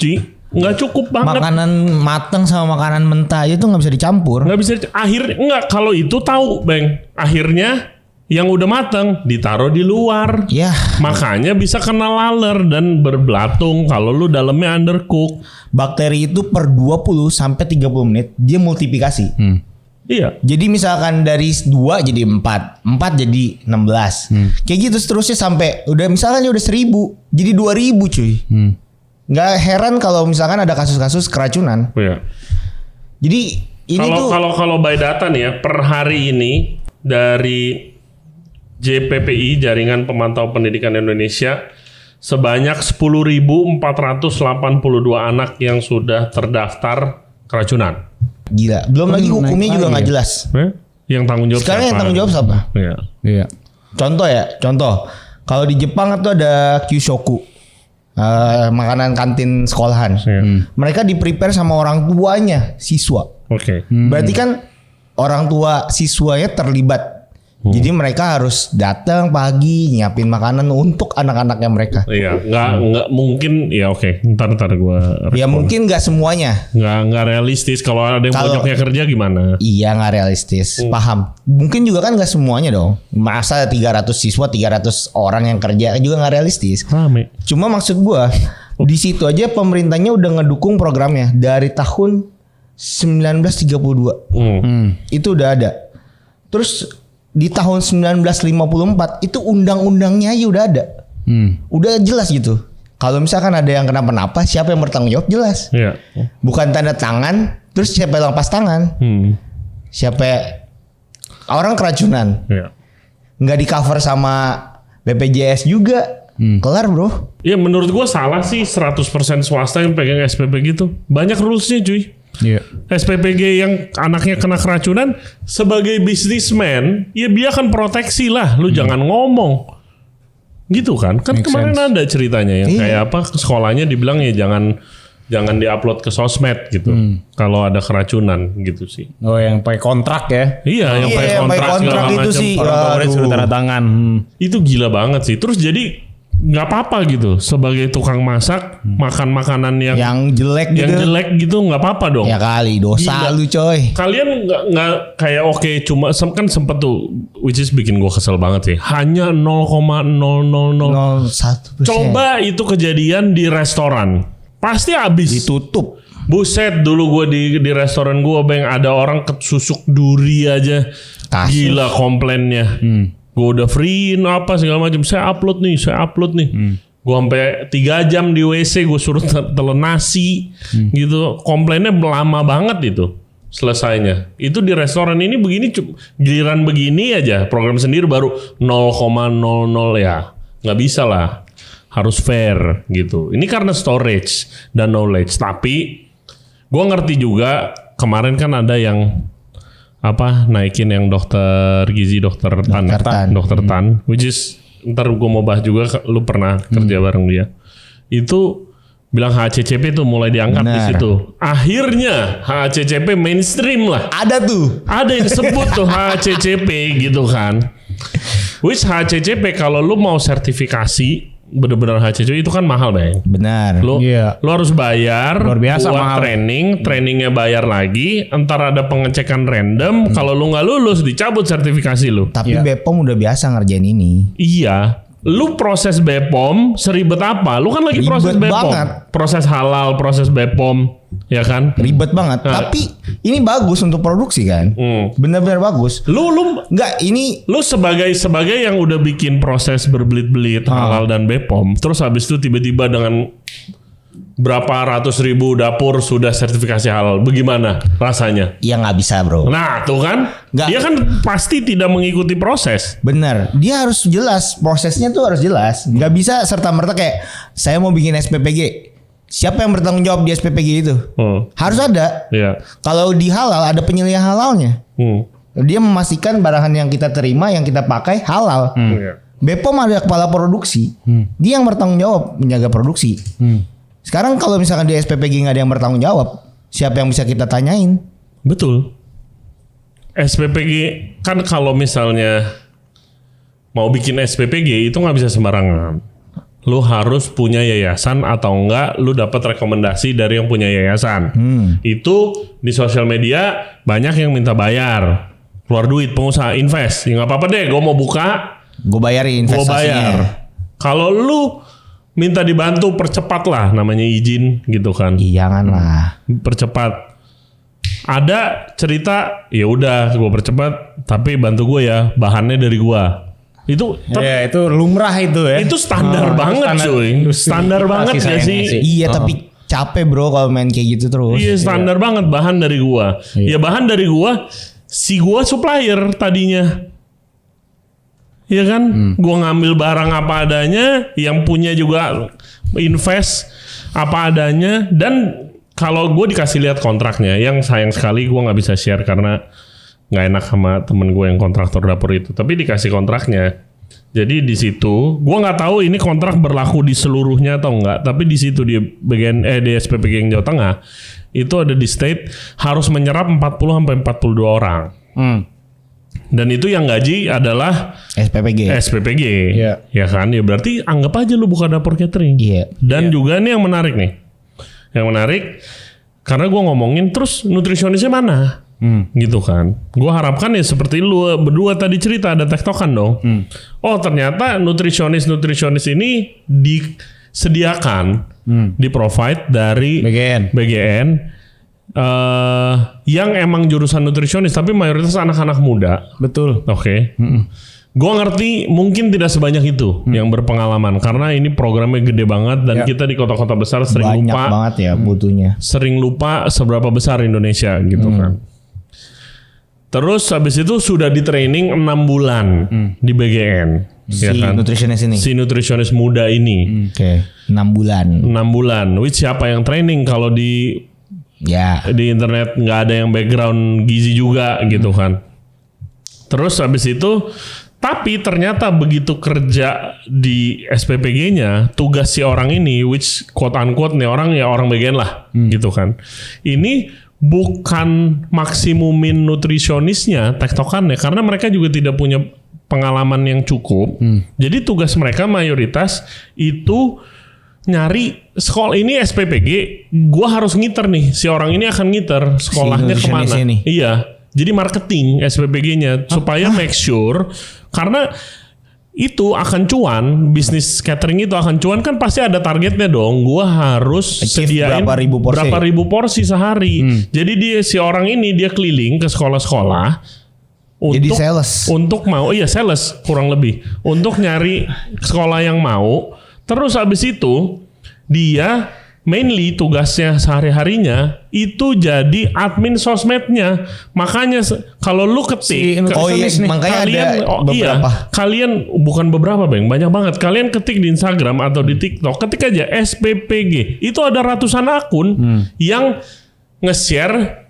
Ci. Nggak cukup banget. Makanan mateng sama makanan mentah aja tuh nggak bisa dicampur. Nggak bisa. Akhirnya nggak, kalau itu tahu, Bang. Akhirnya yang udah mateng ditaruh di luar. Ya. Makanya bisa kena laler dan berbelatung kalau lu dalamnya undercook. Bakteri itu per 20 sampai 30 menit dia multiplikasi. Iya. Jadi misalkan dari 2 jadi 4 jadi 16. Kayak gitu seterusnya sampai udah misalkan udah 1000 jadi 2000 cuy. Nggak heran kalau misalkan ada kasus-kasus keracunan. Iya. Jadi ini tuh Kalau by data nih ya, per hari ini dari JPPI, Jaringan Pemantau Pendidikan Indonesia, sebanyak 10.482 anak yang sudah terdaftar keracunan. gila. Belum lagi naik hukumnya juga lagi nggak ya? jelas. Yang tanggung jawab Sekarang yang siapa? tanggung jawab siapa? Iya. Iya. Contoh. Kalau di Jepang itu ada Kyushoku. Makanan kantin sekolahan. Mereka di-prepare sama orang tuanya siswa. Oke. Berarti kan orang tua siswanya terlibat. Jadi mereka harus datang pagi nyiapin makanan untuk anak-anaknya mereka. Iya, nggak mungkin. Ya oke. Ntar gue. Ya mungkin nggak semuanya. Nggak realistis. Kalau ada yang banyaknya kerja gimana? Iya nggak realistis. Paham. Mungkin juga kan nggak semuanya dong. Masa 300 siswa 300 orang yang kerja juga nggak realistis. Rame. Cuma maksud gua di situ aja pemerintahnya udah ngedukung programnya dari tahun 1932. Itu udah ada. Terus di tahun 1954 itu undang-undangnya aja udah ada. Udah jelas gitu. Kalau misalkan ada yang kenapa-napa, siapa yang bertanggung jawab jelas. Iya. Bukan tanda tangan, terus siapa yang lepas tangan. Siapa orang keracunan. Iya. Nggak di cover sama BPJS juga. Kelar bro. Ya menurut gue salah sih 100% swasta yang pegang SPP gitu. Banyak rulesnya cuy. Iya. SPPG yang anaknya kena keracunan sebagai businessman, ya dia akan proteksi lah. Lu jangan ngomong. Gitu kan? Kan Make kemarin sense. ada ceritanya yang Iya. kayak apa sekolahnya dibilang ya jangan diupload ke sosmed gitu. Kalau ada keracunan gitu sih. Oh, yang pakai kontrak ya. Iya, yang Iya, pakai yang pakai kontrak kontrak segala itu macam. sih. Orang tua murid Aduh. suruh tanda tangan. Itu gila banget sih. Terus jadi nggak apa-apa gitu sebagai tukang masak makan makanan Yang jelek gitu. yang jelek gitu nggak apa-apa dong. Ya kali dosa Gila. lu coy. Kalian nggak kayak oke cuma kan sempet tuh which is bikin gue kesel banget sih. Hanya 0,000. 0,1%. Coba itu kejadian di restoran. Pasti habis. Ditutup. Buset, dulu gue di restoran gue Bang ada orang kesusuk duri aja. Kasus. Gila komplainnya. Gue udah free apa segala macam. Saya upload nih. Gue sampai 3 jam di WC gue suruh telan nasi gitu. Komplainnya lama banget itu selesainya. Itu di restoran ini begini giliran begini aja program sendiri baru 0,00 ya. Nggak bisa lah. Harus fair gitu. Ini karena storage dan knowledge. Tapi gue ngerti juga kemarin kan ada yang naikin yang dokter gizi dokter Tan, which is ntar gue mau bahas juga lu pernah kerja bareng dia. Itu bilang HACCP tuh mulai diangkat di Benar. situ. Akhirnya HACCP mainstream lah. Ada tuh. Ada yang sebut tuh HACCP gitu kan. Which HACCP kalau lu mau sertifikasi bener-bener HACCP itu kan mahal Bang. Benar. Lu Iya. harus bayar Luar biasa buat mahal. trainingnya bayar lagi, entar ada pengecekan random, kalau lu nggak lulus dicabut sertifikasi lu. Tapi Iya. BPOM udah biasa ngerjain ini. Iya, lu proses BPOM seribet apa? Lu kan lagi Ribet proses BPOM, banget. proses halal, proses BPOM, ya kan? Ribet banget. Tapi ini bagus untuk produksi kan. Benar-benar bagus. Lu Enggak, ini sebagai yang udah bikin proses berbelit-belit halal dan BPOM, terus habis itu tiba-tiba dengan berapa ratus ribu dapur sudah sertifikasi halal, bagaimana rasanya? ya nggak bisa bro. Nah tuh kan, Nggak. dia kan pasti tidak mengikuti proses. Bener, dia harus jelas prosesnya tuh harus jelas. Nggak bisa serta merta kayak saya mau bikin SPPG. Siapa yang bertanggung jawab di SPPG itu? Harus ada. Iya. Kalau di halal ada penilaian halalnya. Dia memastikan barangan yang kita terima, yang kita pakai halal. Iya. BPOM ada kepala produksi. Dia yang bertanggung jawab menjaga produksi. Sekarang kalau misalkan di SPPG nggak ada yang bertanggung jawab, siapa yang bisa kita tanyain? Betul. SPPG kan kalau misalnya mau bikin SPPG itu nggak bisa sembarangan. Lu harus punya yayasan atau enggak lu dapat rekomendasi dari yang punya yayasan. Itu di sosial media banyak yang minta bayar. Keluar duit pengusaha invest. Ya nggak apa-apa deh, gue mau buka, Gue bayarin gue investasinya. bayar. Kalau lu minta dibantu percepat lah, namanya izin gitu kan. Iya jangan lah. Percepat. Ada cerita, ya udah gue percepat, tapi bantu gue ya, bahannya dari gue. Itu Ya itu lumrah itu ya. itu standar banget cuy. Standar banget gak sih? Iya tapi capek bro kalau main kayak gitu terus. Iya standar banget bahan dari gua. Ya bahan dari gua, si gua supplier tadinya. Iya kan? Gua ngambil barang apa adanya, yang punya juga invest apa adanya, dan kalau gue dikasih lihat kontraknya, yang sayang sekali gue nggak bisa share karena nggak enak sama temen gue yang kontraktor dapur itu. Tapi dikasih kontraknya. Jadi di situ, gue nggak tahu ini kontrak berlaku di seluruhnya atau enggak. Tapi di situ di bagian di SPPG yang Jawa Tengah itu ada di state harus menyerap 40 sampai 42 orang. Dan itu yang gaji adalah SPPG. SPPG. Iya. Ya kan? Ya berarti anggap aja lu buka dapur catering. Iya. Dan juga nih yang menarik nih. Yang menarik karena gue ngomongin terus nutrisionisnya mana? Gitu kan. Gue harapkan ya seperti lu berdua tadi cerita ada tektokan dong. Oh ternyata nutrisionis ini disediakan, di-provide dari BGN yang emang jurusan nutrisionis tapi mayoritas anak-anak muda. Betul. Oke. Gue ngerti mungkin tidak sebanyak itu yang berpengalaman karena ini programnya gede banget dan kita di kota-kota besar sering Banyak lupa banget ya butuhnya. sering lupa seberapa besar Indonesia gitu kan. Terus habis itu sudah di training 6 bulan di BGN. Si ya kan? nutritionist ini. Si nutrisionis muda ini. Oke. 6 bulan. 6 bulan. Which siapa yang training kalau di Ya. internet nggak ada yang background gizi juga gitu kan. Terus habis itu tapi ternyata begitu kerja di SPPG-nya, tugas si orang ini, which quote unquote nih orang ya orang BGN lah, gitu kan. Ini bukan maksimumin nutrisionisnya, tektokannya, karena mereka juga tidak punya pengalaman yang cukup. Jadi tugas mereka mayoritas itu nyari sekolah ini SPPG, gua harus ngiter nih, si orang ini akan ngiter sekolahnya nutritionist kemana. ini. Iya. Jadi marketing SPPG-nya supaya make sure karena itu akan cuan, bisnis catering itu akan cuan kan pasti ada targetnya dong. Gua harus Achieve sediain berapa ribu porsi. sehari. Jadi dia si orang ini dia keliling ke sekolah-sekolah Jadi untuk sales. untuk mau sales kurang lebih untuk nyari sekolah yang mau. Terus habis itu dia mainly tugasnya sehari-harinya itu jadi admin sosmednya. Makanya kalau lu ketik Oh iya, makanya ada beberapa. kalian bukan beberapa Bang, banyak banget. Kalian ketik di Instagram atau di TikTok, ketik aja SPPG. Itu ada ratusan akun yang nge-share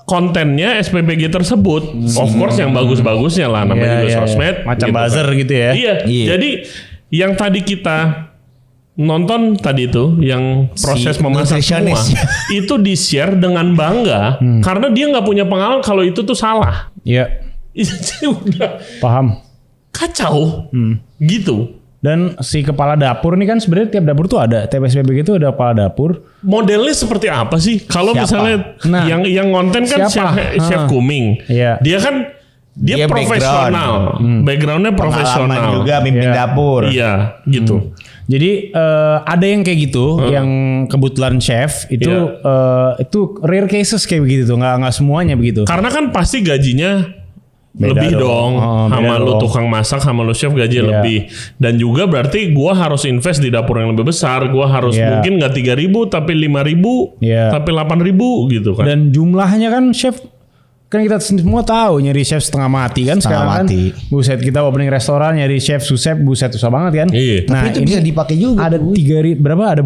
kontennya SPPG tersebut. Of course yang bagus-bagusnya lah namanya juga sosmed. Macam gitu buzzer kan. gitu ya. Iya. Jadi yang tadi kita nonton tadi itu yang proses memasak semua nutritionist. itu di-share dengan bangga karena dia nggak punya pengalaman kalau itu tuh salah. Iya. Jadi udah Paham. kacau gitu. Dan si kepala dapur ini kan sebenarnya tiap dapur tuh ada, tiap SPPG itu ada kepala dapur. Modelnya seperti apa sih? Kalau Siapa? misalnya Nah, yang konten kan siapa? chef Kuming. Iya. Dia kan dia Dia profesional. Backgroundnya profesional. Pengalaman juga mimpin dapur. Iya, gitu. Jadi ada yang kayak gitu, yang kebetulan chef itu itu rare cases kayak begitu tuh, nggak semuanya begitu. Karena kan pasti gajinya Beda lebih dong. dong, Oh, sama beda lu dong. tukang masak sama lu chef gaji Iya. lebih. Dan juga berarti gua harus invest di dapur yang lebih besar. Gua harus Iya. mungkin nggak 3.000 tapi 5.000 Iya. tapi 8.000 gitu kan. Dan jumlahnya kan chef kan kita semua tahu nyari chef setengah mati kan Setengah sekarang mati. kan. Buset kita opening restoran nyari chef susep buset susah banget kan. Iya. Nah, Tapi itu ini bisa dipakai juga. ada 3.000 berapa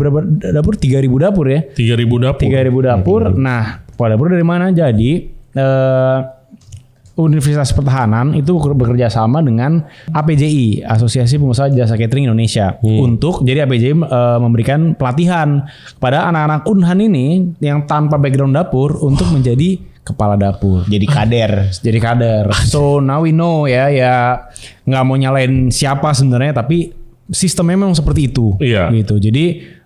dapur 3.000 dapur ya. 3.000 dapur. 3.000 dapur. Nah, kepala dapur dari mana? Jadi Universitas Pertahanan itu bekerja sama dengan APJI, Asosiasi Pengusaha Jasa Catering Indonesia, untuk jadi APJI memberikan pelatihan kepada anak-anak Unhan ini yang tanpa background dapur untuk menjadi kepala dapur. Jadi kader. So now we know ya nggak mau nyalain siapa sebenarnya, tapi sistemnya memang seperti itu. Iya. Gitu. Jadi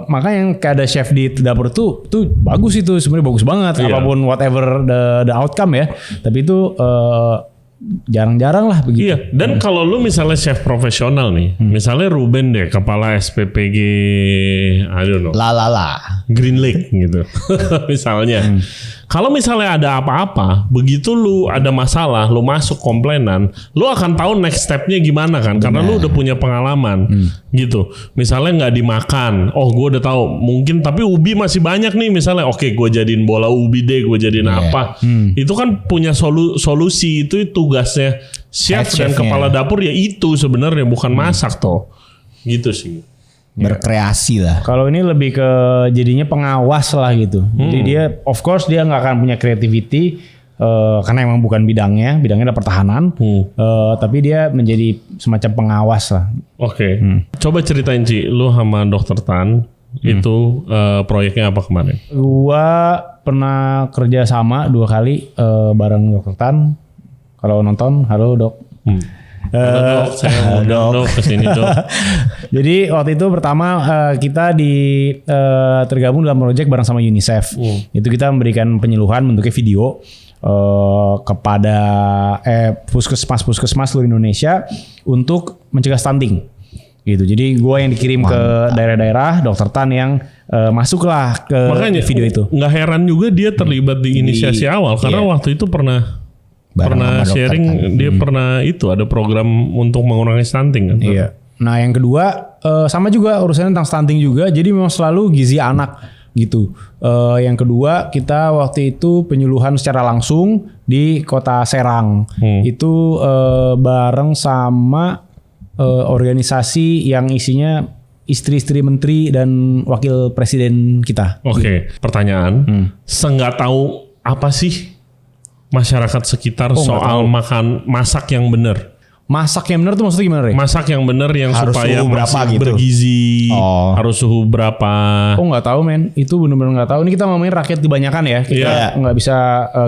makanya yang kayak ada chef di dapur tuh bagus, itu sebenarnya bagus banget. Iya. Apapun whatever the outcome ya. Tapi itu jarang-jarang lah begitu. Iya, dan kalau lu misalnya chef profesional nih, misalnya Ruben deh, kepala SPPG, I don't know, Green Lake gitu, misalnya. Kalau misalnya ada apa-apa, begitu lu ada masalah, lu masuk komplainan, lu akan tahu next stepnya gimana kan, karena lu udah punya pengalaman, gitu. Misalnya nggak dimakan, oh gue udah tahu, mungkin tapi ubi masih banyak nih, misalnya, oke gue jadiin bola ubi deh, gue jadiin apa, itu kan punya solusi, itu tugasnya chef dan kepala dapur ya itu sebenarnya bukan masak toh, gitu sih. Berkreasi lah. Kalau ini lebih ke jadinya pengawas lah gitu. Jadi dia, of course dia nggak akan punya creativity karena emang bukan bidangnya ada pertahanan. Tapi dia menjadi semacam pengawas lah. Oke. Coba ceritain Ci, lu sama Dr. Tan itu proyeknya apa kemarin? Gua pernah kerja sama 2 kali bareng Dr. Tan. Kalau nonton, halo Dok. Halo Dok, saya Dok kesini Dok. Jadi waktu itu pertama kita tergabung dalam proyek bareng sama UNICEF. Itu kita memberikan penyuluhan bentuknya video kepada puskesmas seluruh Indonesia untuk mencegah stunting. Gitu. Jadi gue yang dikirim ke daerah-daerah, Dr. Tan yang masuklah ke makanya, video itu. Nggak heran juga dia terlibat di inisiasi awal karena waktu itu pernah sharing dia pernah itu ada program untuk mengurangi stunting kan. Iya. Nah yang kedua sama juga urusannya tentang stunting juga. Jadi memang selalu gizi anak gitu. Yang kedua kita waktu itu penyuluhan secara langsung di Kota Serang. Itu bareng sama organisasi yang isinya istri-istri menteri dan wakil presiden kita. Oke. Pertanyaan, senggak tahu apa sih masyarakat sekitar soal masak yang benar? Masak yang benar tuh maksudnya gimana, Rey? Masak yang benar yang harus supaya suhu berapa masih gitu? bergizi, harus suhu berapa? Oh nggak tahu men, itu benar-benar nggak tahu. Ini kita ngomongin rakyat kebanyakan ya, kita nggak bisa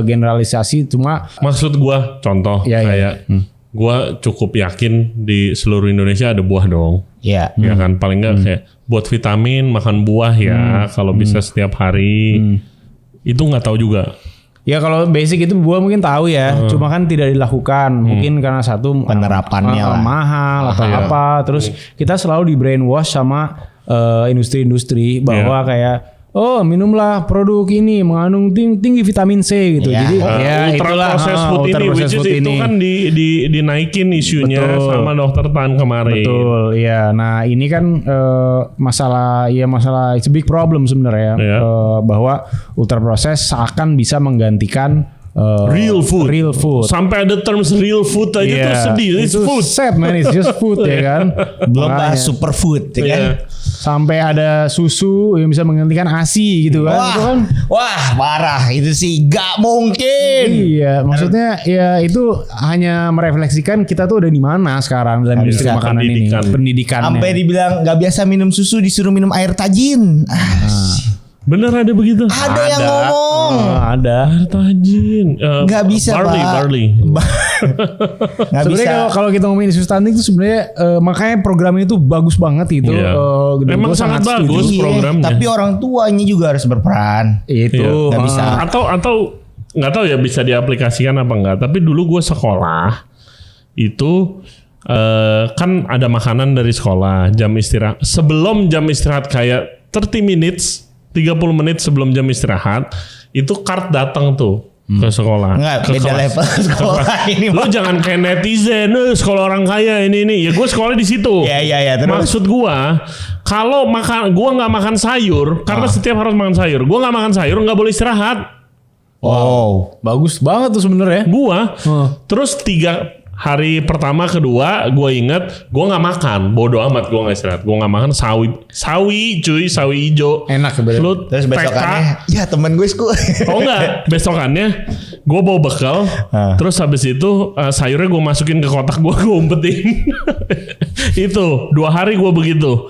generalisasi. Cuma maksud gua contoh kayak gua cukup yakin di seluruh Indonesia ada buah dong. Iya. Ya kan paling nggak kayak buat vitamin makan buah ya kalau bisa setiap hari. Itu nggak tahu juga. Ya kalau basic itu buah mungkin tahu ya, cuma kan tidak dilakukan. Mungkin karena satu penerapannya lah. mahal atau apa. Terus kita selalu di brainwash sama industri-industri bahwa kayak minumlah produk ini mengandung tinggi vitamin C gitu. Jadi ultra processed food ini, which is itu kan dinaikin isunya sama Dr. Tan kemarin. Betul, ya. Nah ini kan masalah it's a big problem sebenarnya bahwa ultra processed seakan bisa menggantikan real food. Sampai ada terms real food aja tuh sedih. It's itu food. Sad man, it's just food ya kan. Belum bahas superfood ya kan. Sampai ada susu yang bisa menggantikan ASI gitu kan. Wah, parah itu sih gak mungkin. Iya, maksudnya ya itu hanya merefleksikan kita tuh udah di mana sekarang dalam industri makanan ini. Pendidikannya. Sampai dibilang gak biasa minum susu disuruh minum air tajin. Bener ada begitu? Ada yang ngomong. Ada. Air tajin. Gak bisa barley. Gak sebenarnya kalau kita ngomongin isu stunting itu sebenarnya makanya program itu bagus banget gitu. Memang sangat bagus programnya. Tapi orang tuanya juga harus berperan. Itu gak bisa. Atau nggak tahu ya bisa diaplikasikan apa enggak. Tapi dulu gue sekolah itu kan ada makanan dari sekolah jam istirahat. Sebelum jam istirahat kayak 30 menit sebelum jam istirahat itu kart datang tuh ke sekolah. Enggak, beda level sekolah ini. Lu jangan kayak netizen, sekolah orang kaya ini. Ya gue sekolah di situ. Iya. Maksud gue, kalau gue nggak makan sayur, karena setiap harus makan sayur. Gue nggak makan sayur, nggak boleh istirahat. Wow, bagus banget tuh sebenarnya. Gua terus hari pertama kedua gue inget gue nggak makan, bodo amat gue nggak istirahat, gue nggak makan sawi hijau Enak sebenarnya. lu Terus besokannya, ya temen gue sku. Oh enggak, besokannya gue bawa bekal, terus habis itu sayurnya gue masukin ke kotak gue umpetin. Itu 2 hari gue begitu.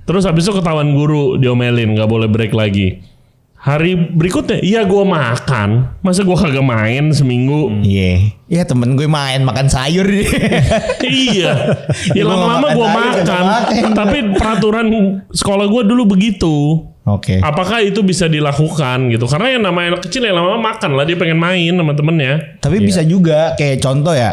Terus habis itu ketahuan guru diomelin, nggak boleh break lagi. Hari berikutnya, iya gue makan. Masa gue kagak main seminggu? Iya. Iya temen gue makan sayur. Iya. Ya Gua lama-lama nggak gue makan sayur, makan. nggak makan. Tapi peraturan sekolah gue dulu begitu. Oke. Apakah itu bisa dilakukan gitu? Karena yang namanya anak kecil ya lama-lama makan lah. Dia pengen main sama temennya. Tapi bisa juga kayak contoh ya,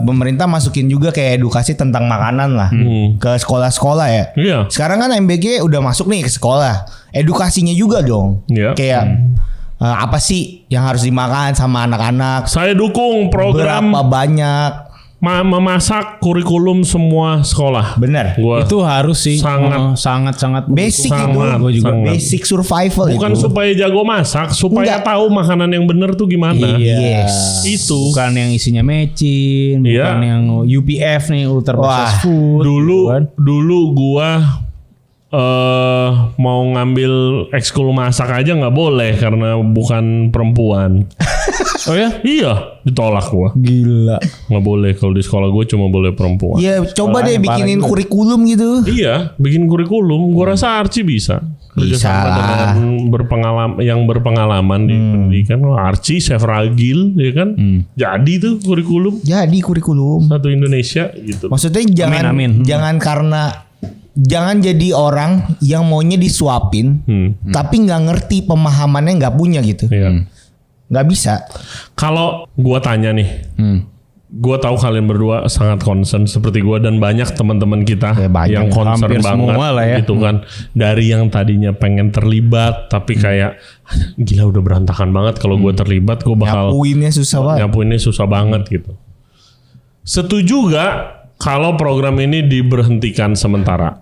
pemerintah masukin juga kayak edukasi tentang makanan lah ke sekolah-sekolah ya. Iya. Sekarang kan MBG udah masuk nih ke sekolah. Edukasinya juga dong. Iya. Kayak apa sih yang harus dimakan sama anak-anak? Saya dukung program Berapa banyak? memasak kurikulum semua sekolah. Bener. Gua Itu harus sih. sangat Basic itu. Sangat, Gua juga. sangat. Basic survival Bukan itu. supaya jago masak, supaya Enggak. tahu makanan yang benar tuh gimana. Iya. Yes. Itu. Bukan yang isinya mecin, Iya. bukan yang UPF nih, ultra Wah, processed food. kan. Dulu gua mau ngambil ekskul masak aja nggak boleh karena bukan perempuan. Oh ya? Iya, ditolak gua. Gila. Nggak boleh kalau di sekolah gua cuma boleh perempuan. Ya coba deh Yang bikinin parah kurikulum gitu. Iya, bikin kurikulum. Gua rasa Archie bisa. Bisa Kerjasama lah. dengan yang berpengalaman di pendidikan. Wah, Archie, Chef Ragil, ya kan? Jadi tuh kurikulum Jadi kurikulum. satu Indonesia gitu. Maksudnya jangan Amin. jangan jadi orang yang maunya disuapin tapi nggak ngerti pemahamannya nggak punya gitu. Iya. Nggak bisa. Kalau gua tanya nih, gua tahu kalian berdua sangat concern seperti gua dan banyak teman-teman kita Ya, banyak. yang concern Hampir banget semua lah ya. gitu kan. Dari yang tadinya pengen terlibat tapi kayak gila udah berantakan banget kalau gua terlibat gua bakal Nyapuinnya susah banget. nyapuinnya susah banget gitu. Setuju gak kalau program ini diberhentikan sementara?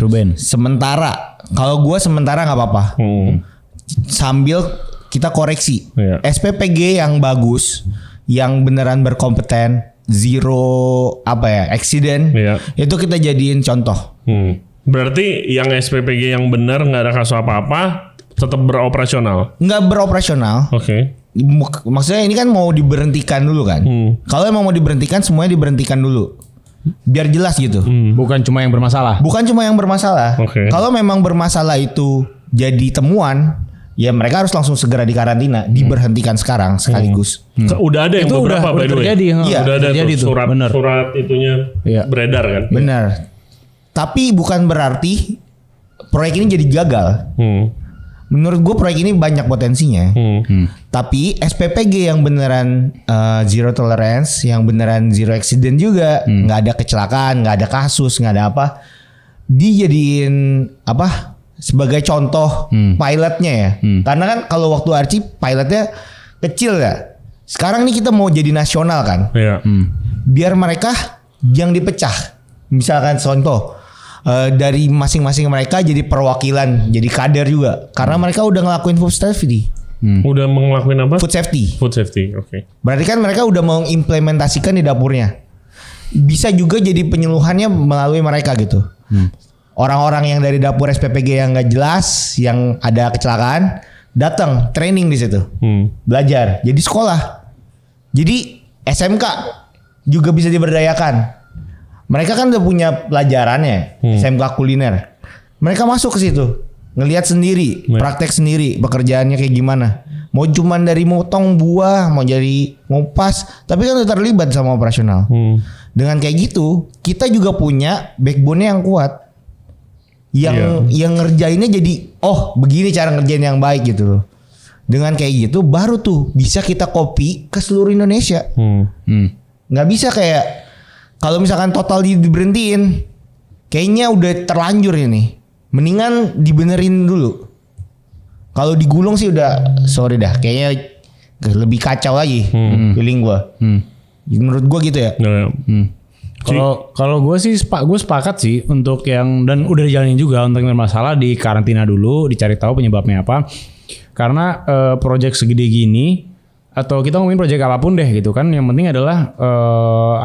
Ruben. Sementara kalau gue sementara nggak apa-apa. Sambil kita koreksi. Iya. SPPG yang bagus, yang beneran berkompeten, zero accident, Iya. itu kita jadiin contoh. Berarti yang SPPG yang benar nggak ada kasus apa-apa tetap beroperasional. Nggak beroperasional. Oke. Maksudnya ini kan mau diberhentikan dulu kan. Kalau emang mau diberhentikan semuanya diberhentikan dulu. Biar jelas gitu. Bukan cuma yang bermasalah. Bukan cuma yang bermasalah. Oke. Kalau memang bermasalah itu jadi temuan, ya mereka harus langsung segera dikarantina, diberhentikan sekarang sekaligus. Udah ada yang Itu beberapa by the way. terjadi. Iya, Udah ada terjadi tuh tuh. Bener. surat itunya Iya. beredar kan. Benar. Tapi bukan berarti proyek ini jadi gagal. Menurut gue proyek ini banyak potensinya. Tapi SPPG yang beneran zero tolerance, yang beneran zero accident juga, nggak ada kecelakaan, nggak ada kasus, nggak ada apa, dijadiin apa sebagai contoh pilotnya ya. Karena kan kalau waktu Archie pilotnya kecil ya. Sekarang nih kita mau jadi nasional kan. Iya. Biar mereka yang dipecah. Misalkan contoh dari masing-masing mereka jadi perwakilan, jadi kader juga. Karena mereka udah ngelakuin food safety. Udah ngelakuin apa? Food safety. Food safety. Oke. Berarti kan mereka udah mengimplementasikan di dapurnya. Bisa juga jadi penyuluhannya melalui mereka gitu. Orang-orang yang dari dapur SPPG yang nggak jelas, yang ada kecelakaan, datang training di situ, belajar. Jadi sekolah. Jadi SMK juga bisa diberdayakan. Mereka kan udah punya pelajarannya, SMK kuliner. Mereka masuk ke situ, ngelihat sendiri, praktek sendiri, pekerjaannya kayak gimana. Mau cuman dari motong buah, mau jadi ngupas, tapi kan udah terlibat sama operasional. Dengan kayak gitu, kita juga punya backbone-nya yang kuat. Yang ngerjainnya jadi, oh begini cara ngerjain yang baik gitu loh. Dengan kayak gitu, baru tuh bisa kita copy ke seluruh Indonesia. Nggak bisa kayak kalau misalkan total diberhentiin, kayaknya udah terlanjur ini. Mendingan dibenerin dulu. Kalau digulung sih udah sorry dah, kayaknya lebih kacau lagi feeling gua. Menurut gua gitu ya. Kalau gue sih gue sepakat sih untuk yang dan udah dijalanin juga untuk yang bermasalah di karantina dulu, dicari tahu penyebabnya apa. Karena project segede gini atau kita ngomongin project apapun deh gitu kan, yang penting adalah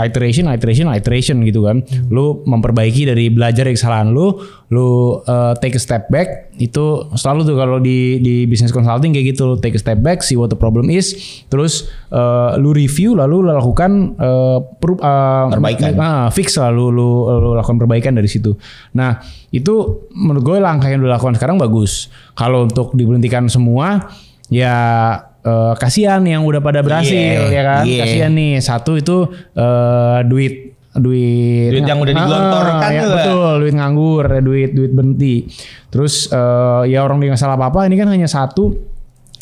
iteration gitu kan. Lu memperbaiki dari belajar dari kesalahan lu take a step back. Itu selalu tuh kalau di business consulting kayak gitu, take a step back, see what the problem is, terus lu review, lalu lu lakukan Perbaikan. fix, lalu lu lakukan perbaikan dari situ. Nah itu menurut gue langkah yang dilakukan sekarang bagus. Kalau untuk diberhentikan semua ya kasihan yang udah pada berhasil ya kan. Kasihan nih, satu itu duit yang udah digelontorkan ya, juga. betul, duit nganggur, duit berhenti. Terus ya orang dia nggak salah apa-apa, ini kan hanya satu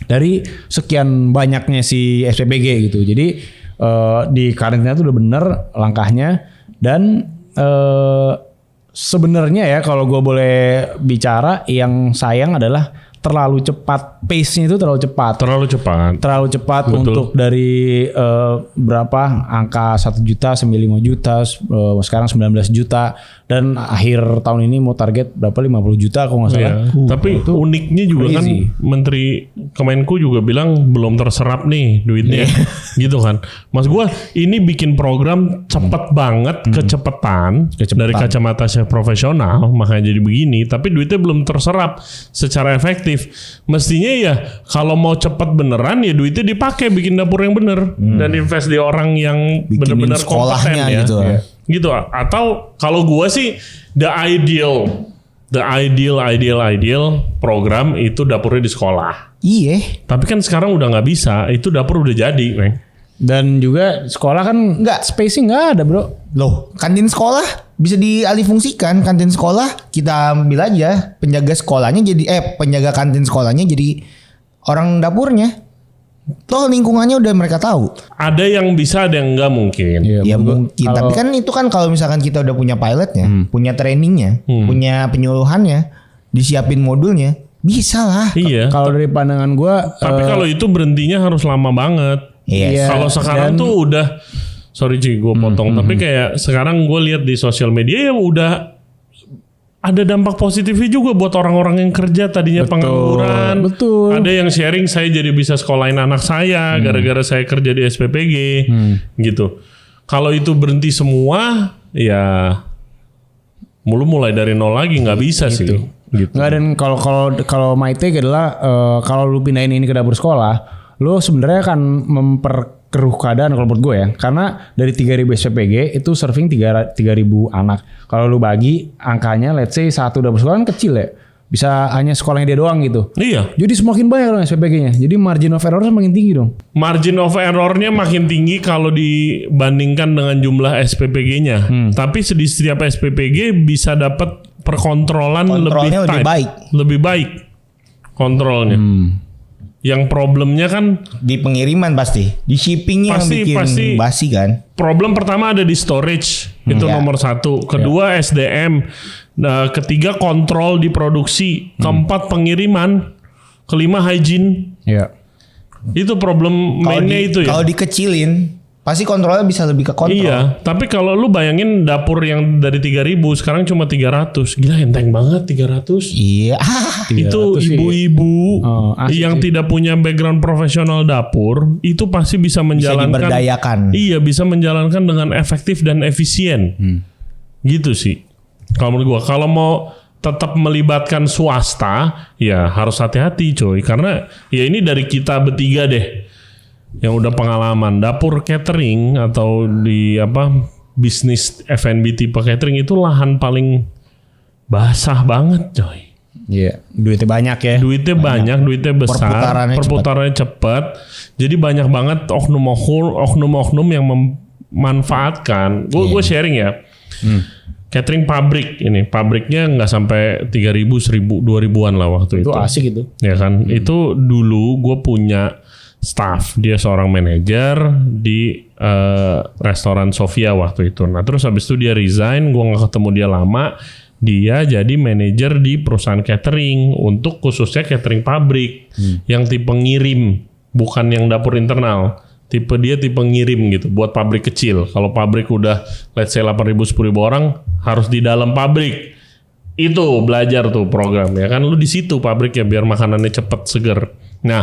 dari sekian banyaknya si SPPG gitu. Jadi di karantina itu udah bener langkahnya. Dan sebenarnya ya kalau gue boleh bicara, yang sayang adalah terlalu cepat, pace-nya itu terlalu cepat. Terlalu cepat Betul. untuk dari berapa angka 1 juta sampai 5 juta, sekarang 19 juta, dan akhir tahun ini mau target berapa, 50 juta kalau nggak salah. Iya. Tapi uniknya juga kan crazy. Menteri Kemenku juga bilang belum terserap nih duitnya, gitu kan. Mas gua ini bikin program cepet banget, kecepatan dari kacamata chef profesional, makanya jadi begini. Tapi duitnya belum terserap secara efektif. Mestinya ya kalau mau cepat beneran ya duitnya dipakai bikin dapur yang bener dan invest di orang yang Bikinin bener-bener kompeten sekolahnya ya. gitu. Ya. Gitu. Atau kalau gua sih the ideal program itu dapurnya di sekolah. Iya. Tapi kan sekarang udah nggak bisa, itu dapur udah jadi, Meng. Dan juga sekolah kan Nggak. spacing nggak ada bro. Loh, kantin sekolah bisa dialihfungsikan. Kantin sekolah kita ambil aja, penjaga sekolahnya jadi penjaga kantin sekolahnya jadi orang dapurnya. Toh lingkungannya udah mereka tahu. Ada yang bisa, ada yang nggak mungkin. Ya mungkin. Tapi kan itu kan kalau misalkan kita udah punya pilotnya, punya trainingnya, punya penyuluhannya, disiapin modulnya, bisa lah. Iya. Kalau dari pandangan gue, Tapi kalau itu berhentinya harus lama banget. Iya. Kalau sekarang tuh udah, sorry Ci, gue potong. Tapi kayak sekarang gue lihat di sosial media ya udah ada dampak positifnya juga buat orang-orang yang kerja tadinya pengangguran. betul. Ada yang sharing, saya jadi bisa sekolahin anak saya gara-gara saya kerja di SPPG, gitu. Kalau itu berhenti semua, ya mulai dari nol lagi nggak bisa sih. Gitu. nggak, dan kalau my take adalah kalau lu pindahin ini ke dapur sekolah, lu sebenarnya akan memperkeruh keadaan kalau menurut gue ya. Karena dari 3.000 SPPG itu serving 3.000 anak. Kalau lu bagi angkanya, let's say satu dapur sekolah kan kecil ya. Bisa hanya sekolahnya dia doang gitu. Iya. Jadi semakin banyak dong SPPG-nya. Jadi margin of error semakin tinggi dong. Margin of error-nya makin tinggi kalau dibandingkan dengan jumlah SPPG-nya. Tapi di setiap SPPG bisa dapat perkontrolan Kontrolnya lebih tight, baik. lebih baik kontrolnya. Yang problemnya kan Di pengiriman pasti, di shippingnya yang bikin basi kan. problem pertama ada di storage, itu Ya. nomor 1. Kedua SDM. Nah, ketiga kontrol di produksi. Keempat pengiriman. Kelima hygiene. Iya. Itu problem mainnya itu ya. Kalau dikecilin, pasti kontrolnya bisa lebih ke kontrol. Iya, tapi kalau lu bayangin dapur yang dari 3.000 sekarang cuma 300. Gila enteng banget 300. Iya. Itu 300 sih. ibu-ibu asik yang sih. tidak punya background profesional dapur itu pasti bisa menjalankan. diberdayakan. Iya, bisa menjalankan dengan efektif dan efisien. Gitu sih. Kalau menurut gua, kalau mau tetap melibatkan swasta, ya harus hati-hati coy. Karena ya ini dari kita bertiga deh yang udah pengalaman dapur catering atau di bisnis F&B tipe catering itu lahan paling basah banget coy. Iya. Duitnya banyak ya. Duitnya banyak, duitnya besar, Perputarannya cepat. Jadi banyak banget oknum-oknum yang memanfaatkan. Gue sharing ya. Catering pabrik ini, pabriknya nggak sampai 3.000, 1.000, 2.000-an lah waktu itu. Itu asik itu. Ya kan, itu dulu gue punya staff, dia seorang manajer di restoran Sofia waktu itu. Nah terus habis itu dia resign, gue nggak ketemu dia lama. Dia jadi manajer di perusahaan catering untuk khususnya catering pabrik yang tipe ngirim, bukan yang dapur internal. Dia tipe ngirim gitu buat pabrik kecil. Kalau pabrik udah let's say 8.000 10.000 orang harus di dalam pabrik. Itu belajar tuh program ya kan, lu di situ pabrik ya biar makanannya cepet seger. Nah,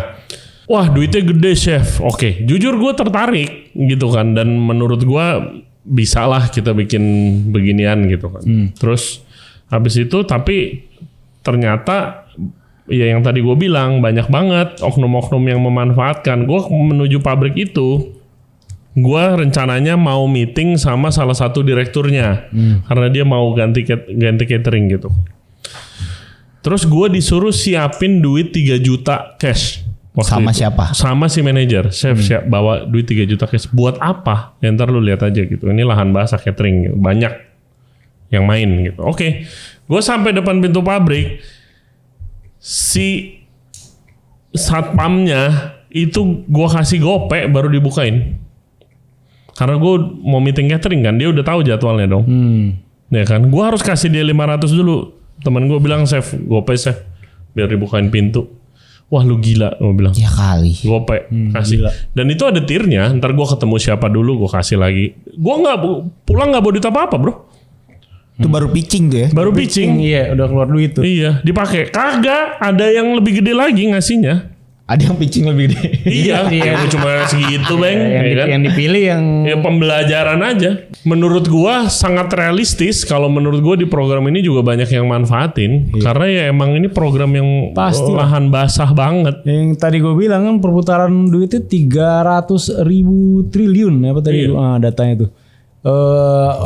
wah duitnya gede chef. Oke, jujur gue tertarik gitu kan. Dan menurut gue bisa lah kita bikin beginian gitu kan. Terus habis itu tapi ternyata ya yang tadi gue bilang banyak banget oknum-oknum yang memanfaatkan. Gue menuju pabrik itu, gue rencananya mau meeting sama salah satu direkturnya karena dia mau ganti catering gitu. Terus gue disuruh siapin duit 3 juta cash. Sama siapa? Sama si manajer. Chef siap bawa duit 3 juta cash. Buat apa? Ya, ntar lu lihat aja gitu. Ini lahan basah catering gitu. Banyak yang main gitu. Oke. Gue sampai depan pintu pabrik. Si satpamnya itu gue kasih gope baru dibukain. Karena gue mau meeting catering kan. Dia udah tahu jadwalnya dong. Ya kan. Gue harus kasih dia 500 dulu. Temen gue bilang, chef, gope chef. Biar dibukain pintu. Wah lu gila, gue bilang. Ya kali. Gope, kasih. Gila. Dan itu ada tirnya. Ntar gue ketemu siapa dulu, gue kasih lagi. Gue pulang gak bawa duit apa-apa bro. Itu baru pitching tuh ya? Baru pitching. Iya, udah keluar duit tuh. Iya, dipakai. Kagak, ada yang lebih gede lagi ngasihnya. Ada yang pitching lebih gede. Iya, cuma segitu bang. Yang dipilih yang ya pembelajaran aja. Menurut gua sangat realistis. Kalau menurut gua di program ini juga banyak yang manfaatin. Karena ya emang ini program yang pasti lahan basah banget. Yang tadi gue bilang kan perputaran duitnya 300.000 triliun apa tadi datanya tuh.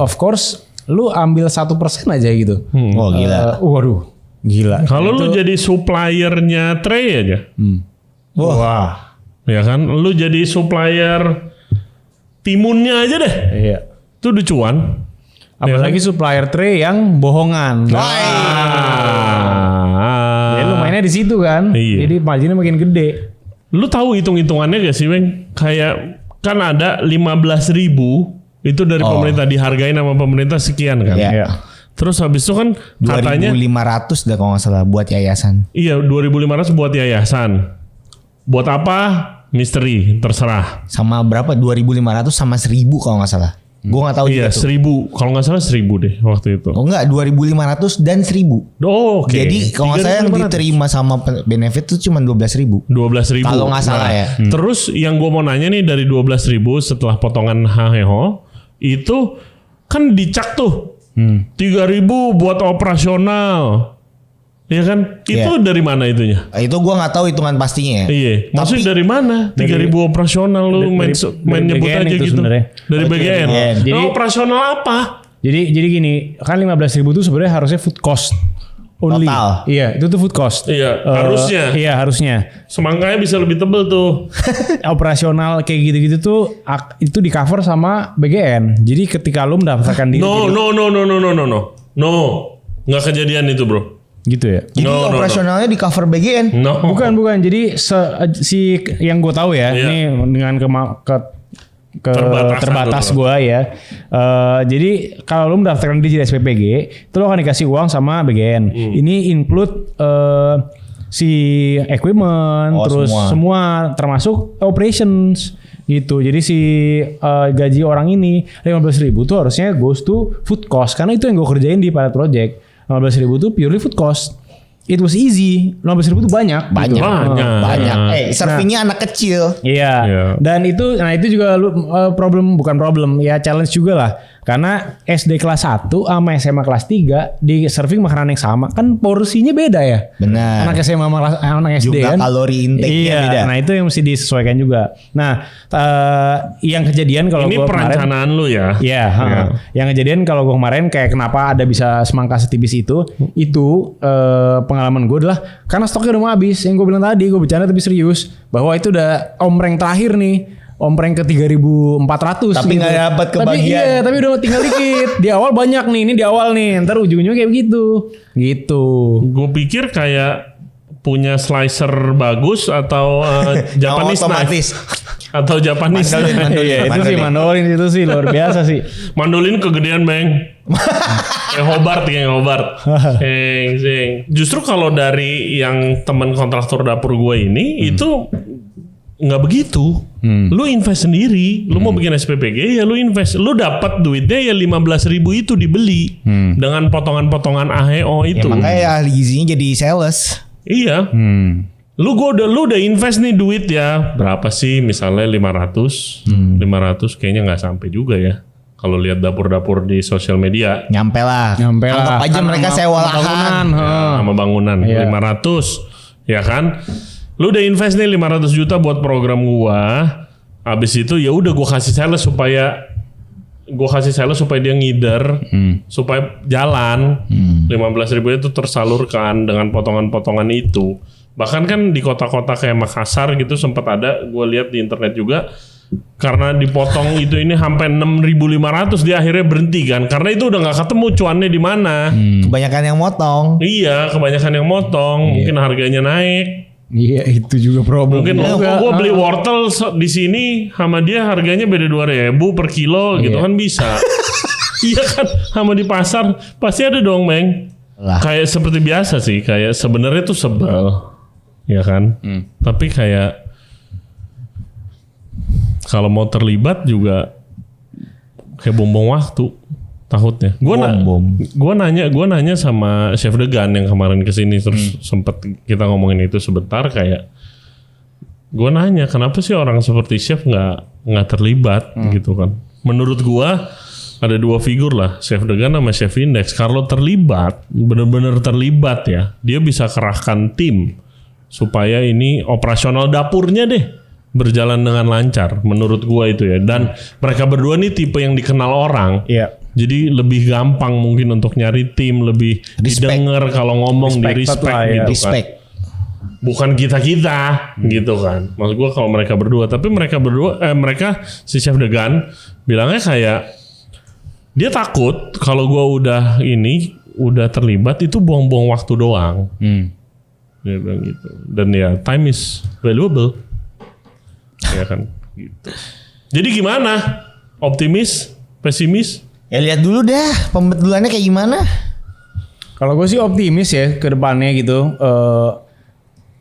Of course, lu ambil 1% aja gitu. Oh gila. Waduh, gila. Kalau lu jadi suppliernya tray aja. Wah. Ya kan, lu jadi supplier timunnya aja deh. Iya. Itu udah cuan. Apalagi supplier tray yang bohongan. Ya lu mainnya di situ kan. Iya. Jadi marginnya makin gede. Lu tahu hitung-hitungannya gak sih, Bang? Kayak kan ada 15.000 itu dari pemerintah, dihargain sama pemerintah sekian kan. Iya. Terus habis itu kan katanya 2.500 dah kalau nggak salah buat yayasan. Iya, 2.500 buat yayasan. Buat apa? Misteri, terserah. Sama berapa? 2.500 sama 1.000 kalau nggak salah. Gue nggak tahu Iya, juga tuh. 1.000. Kalau nggak salah 1.000 deh waktu itu. Oh enggak, 2.500 dan 1.000. Oh, oke. Jadi kalau nggak salah yang diterima sama benefit itu cuma 12.000. 12.000. Kalau nggak salah ya. Terus yang gue mau nanya nih dari 12.000 setelah potongan HHO itu kan dicak tuh 3.000 buat operasional. Iya kan? Itu dari mana itunya? Itu gue nggak tahu hitungan pastinya ya. Iya. Maksudnya dari mana? 3.000 operasional lu main nyebut BGN aja itu gitu. sebenarnya. Dari BGN. Jadi Nah, operasional apa? Jadi gini, kan 15.000 itu sebenarnya harusnya food cost only. Total. Iya, itu tuh food cost. Iya, harusnya. Iya, harusnya. Semangkanya bisa lebih tebel tuh. Operasional kayak gitu-gitu tuh itu di cover sama BGN. Jadi ketika lu mendaftarkan diri No. Nggak kejadian itu, bro. gitu ya. Jadi operasionalnya di cover BGN. No. Bukan. Jadi si yang gue tahu ya, Iya. ini dengan Keterbatasan terbatas dulu. gue ya. Jadi kalau lu mendaftarkan diri di SPPG, itu lo akan dikasih uang sama BGN. Ini include si equipment, terus semua termasuk operations gitu. Jadi si gaji orang ini 15.000 tuh harusnya goes to food cost karena itu yang gue kerjain di pilot project. 15.000 tuh purely food cost. It was easy. 15.000 tuh banyak. Banyak. Banyak. Servingnya anak kecil. Iya. Dan itu juga bukan problem, ya challenge juga lah. Karena SD kelas 1 sama SMA kelas 3 di serving makanan yang sama kan porsinya beda ya. Benar. Anak SMA sama anak SD Jumlah kan. kalori intake-nya beda. Nah itu yang mesti disesuaikan juga. Nah yang kejadian kalau Ini gue perencanaan lu ya? Iya. Yang kejadian kalau gue kemarin kayak kenapa ada bisa semangka setipis itu pengalaman gue adalah karena stoknya udah mau habis. Yang gue bilang tadi, gue bercanda tapi serius bahwa itu udah ompreng terakhir nih. Ompreng ke 3.400 Tapi nggak dapat kebagian. Tapi udah tinggal dikit. Di awal banyak nih, ini di awal nih. Ntar ujung-ujungnya kayak begitu. Gitu. Gue pikir kayak punya slicer bagus atau Japanese otomatis. knife. Atau Japanese Mandolin, knife. mandolin. Iya, itu sih mandolin itu sih luar biasa sih. Mandolin kegedean bang. Kayak Hobart. Sing. Justru kalau dari yang teman kontraktor dapur gue ini itu nggak begitu. Lu invest sendiri. Lu mau bikin SPPG ya lu invest. Lu dapat duitnya ya 15.000 itu dibeli dengan potongan-potongan AHO itu. Ya, makanya ahli gizinya jadi sales. Iya. Lu udah invest nih duit ya. Berapa sih? Misalnya 500. 500 kayaknya nggak sampai juga ya. Kalau lihat dapur-dapur di sosial media. Nyampe lah. Anggap aja mereka sewa lahan. Sama bangunan. 500. Ya kan? Lu udah invest nih 500 juta buat program gua. Habis itu ya udah gua kasih sales supaya dia ngider, supaya jalan. 15.000 itu tersalurkan dengan potongan-potongan itu. Bahkan kan di kota-kota kayak Makassar gitu sempat ada, gue lihat di internet juga, karena dipotong itu ini sampai 6.500 dia akhirnya berhenti kan, karena itu udah nggak ketemu cuannya di mana. Kebanyakan yang motong. Iya, kebanyakan yang motong, mungkin harganya naik. Iya itu juga problem. Mungkin gue beli wortel di sini sama dia harganya beda 2.000 per kilo gitu kan bisa. Iya kan, sama di pasar pasti ada dong, Meng. Lah. Kayak seperti biasa sih, kayak sebenarnya tuh sebel. Ya kan? Tapi kayak kalau mau terlibat juga kayak bom-bom waktu takutnya. Gue nanya sama Chef Degan yang kemarin kesini terus sempet kita ngomongin itu sebentar, kayak gue nanya kenapa sih orang seperti Chef nggak terlibat gitu kan? Menurut gue ada dua figur lah, Chef Degan sama Chef Index. Kalau terlibat, benar-benar terlibat ya, dia bisa kerahkan tim supaya ini operasional dapurnya deh berjalan dengan lancar. Menurut gua itu ya. Dan mereka berdua nih tipe yang dikenal orang. Iya. Jadi lebih gampang mungkin untuk nyari tim, lebih didengar kalau ngomong, di respect gitu Respect. kan. Bukan kita gitu kan. Maksud gua kalau mereka berdua, tapi mereka si Chef Degan bilangnya kayak dia takut kalau gua udah terlibat itu buang-buang waktu doang. Dia bilang gitu. Dan ya time is valuable. Ya kan gitu. Jadi gimana? Optimis? Pesimis? Ya lihat dulu dah pembetulannya kayak gimana. Kalau gue sih optimis ya ke depannya gitu.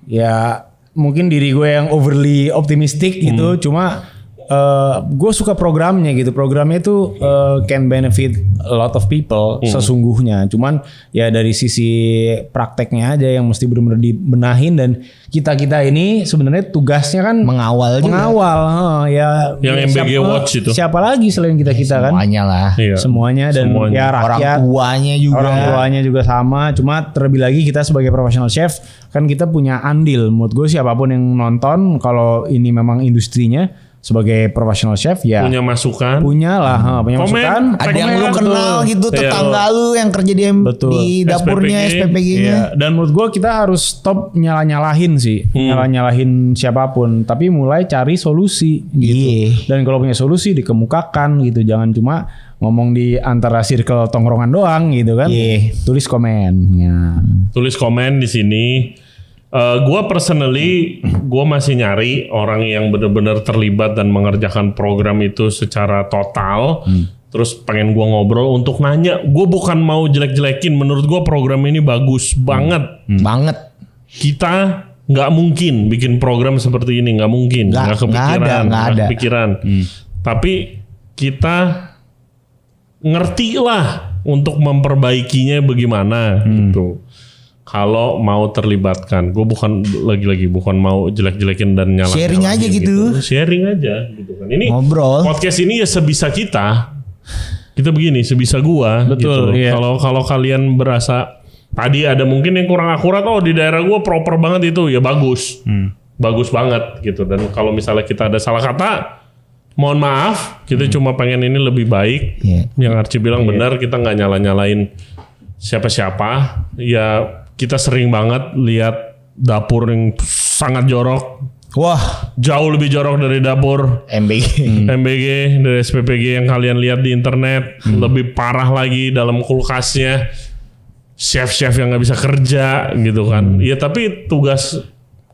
Ya mungkin diri gue yang overly optimistic gitu. Cuma gue suka programnya gitu. Programnya itu can benefit a lot of people sesungguhnya. Cuman ya dari sisi prakteknya aja yang mesti benar-benar dibenahin. Dan kita ini sebenarnya tugasnya kan Mengawal juga. Ya Yang MBG Watch itu. Siapa lagi selain kita kan? Semuanya lah. Iya. Semuanya dan ya rakyat. Orang tuanya juga. Sama. Cuma terlebih lagi kita sebagai professional chef kan kita punya andil. Menurut gue siapapun yang nonton kalau ini memang industrinya sebagai professional chef ya punya masukan. punya masukan. Ada yang lu kenal gitu, tetangga lu yang kerja di dapurnya SPPG-nya. Iya. Dan menurut gue kita harus stop nyalah-nyalahin sih. Nyalah-nyalahin siapapun. Tapi mulai cari solusi gitu. Dan kalau punya solusi dikemukakan gitu. Jangan cuma ngomong di antara circle tongkrongan doang gitu kan. Tulis komen. Ya. Tulis komen di sini. Gue personally, gue masih nyari orang yang benar-benar terlibat dan mengerjakan program itu secara total. Terus pengen gue ngobrol untuk nanya. Gue bukan mau jelek-jelekin. Menurut gue program ini bagus banget. Banget. Kita nggak mungkin bikin program seperti ini, nggak mungkin. Nggak kepikiran. Nggak ada. Kepikiran. Tapi kita ngerti lah untuk memperbaikinya bagaimana gitu. Kalau mau terlibatkan, gue bukan mau jelek-jelekin dan nyalahin. Sharing aja gitu. Sharing aja gitu kan. Ini ngobrol. Podcast ini ya sebisa kita. Kita begini, sebisa gua. Betul. Gitu. Iya. Kalau kalian berasa tadi ada mungkin yang kurang akurat, di daerah gua proper banget itu, ya bagus. Bagus banget gitu. Dan kalau misalnya kita ada salah kata, mohon maaf, kita cuma pengen ini lebih baik. Yang Archie bilang benar, kita nggak nyalain siapa-siapa. Ya kita sering banget lihat dapur yang sangat jorok. Wah, jauh lebih jorok dari dapur MBG dari SPPG yang kalian lihat di internet. Lebih parah lagi dalam kulkasnya. Chef-chef yang nggak bisa kerja gitu kan. Ya tapi tugas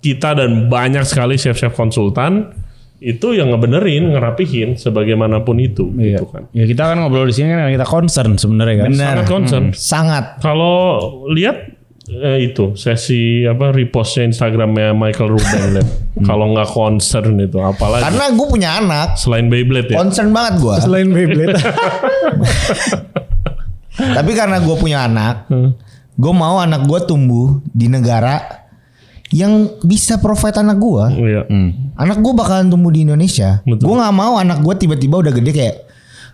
kita dan banyak sekali chef-chef konsultan itu yang ngebenerin, ngerapihin sebagaimanapun itu gitu kan. Ya kita kan ngobrol di sini kan kita concern sebenarnya kan. Sangat concern. Sangat. Kalau lihat itu sesi repostnya Instagramnya Michael Ruben kalau nggak concern itu apalagi. Karena gue punya anak. Selain Beyblade ya. Concern banget gue. Selain Beyblade. Tapi karena gue punya anak, gue mau anak gue tumbuh di negara yang bisa provide anak gue. Iya. Anak gue bakalan tumbuh di Indonesia. Betul. Gue nggak mau anak gue tiba-tiba udah gede kayak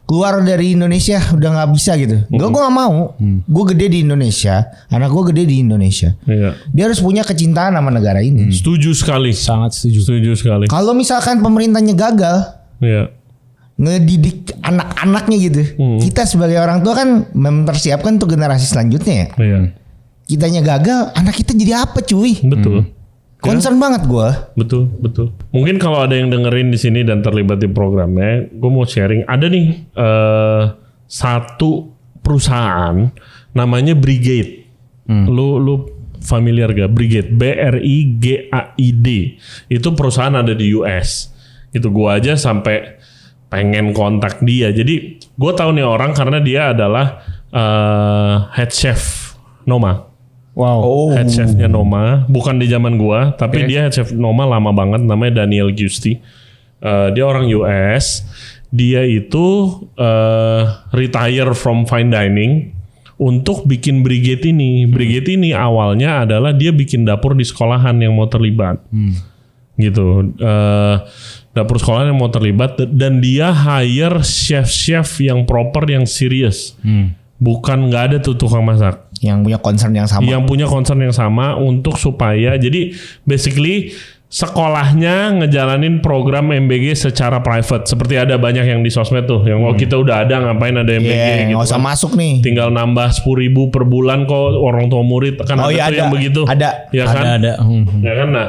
keluar dari Indonesia udah nggak bisa gitu. Gue nggak mau. Gue gede di Indonesia, anak gue gede di Indonesia. Iya. Dia harus punya kecintaan sama negara ini. Setuju sekali. Sangat setuju. Setuju sekali. Kalau misalkan pemerintahnya gagal Iya. ngedidik anak-anaknya gitu, kita sebagai orang tua kan mempersiapkan untuk generasi selanjutnya ya. Iya. Kitanya gagal, anak kita jadi apa cuy? Betul. Concern banget gue. Betul, betul. Mungkin kalau ada yang dengerin di sini dan terlibat di programnya, gue mau sharing. Ada nih satu perusahaan namanya Brigade. Lu familiar gak? Brigade, BRIGAID. Itu perusahaan ada di US. Itu gue aja sampai pengen kontak dia. Jadi gue tahu nih orang karena dia adalah head chef Noma. Wow. Head chefnya Noma, bukan di zaman gua, tapi dia head chef Noma lama banget, namanya Daniel Giusti. Dia orang US. Dia itu retire from fine dining untuk bikin Brigade ini. Brigade ini awalnya adalah dia bikin dapur di sekolahan yang mau terlibat, gitu. Dapur sekolahan yang mau terlibat dan dia hire chef-chef yang proper, yang serius. Bukan nggak ada tuh tukang masak. Yang punya concern yang sama. Yang punya concern yang sama untuk supaya jadi basically sekolahnya ngejalanin program MBG secara private. Seperti ada banyak yang di sosmed tuh. Yang kita udah ada ngapain ada MBG gitu. Nggak usah masuk nih. Tinggal nambah 10.000 per bulan kok orang tua murid. Kan ada tuh yang begitu. Ada. Ya kan? Ada. Ya kan? Nah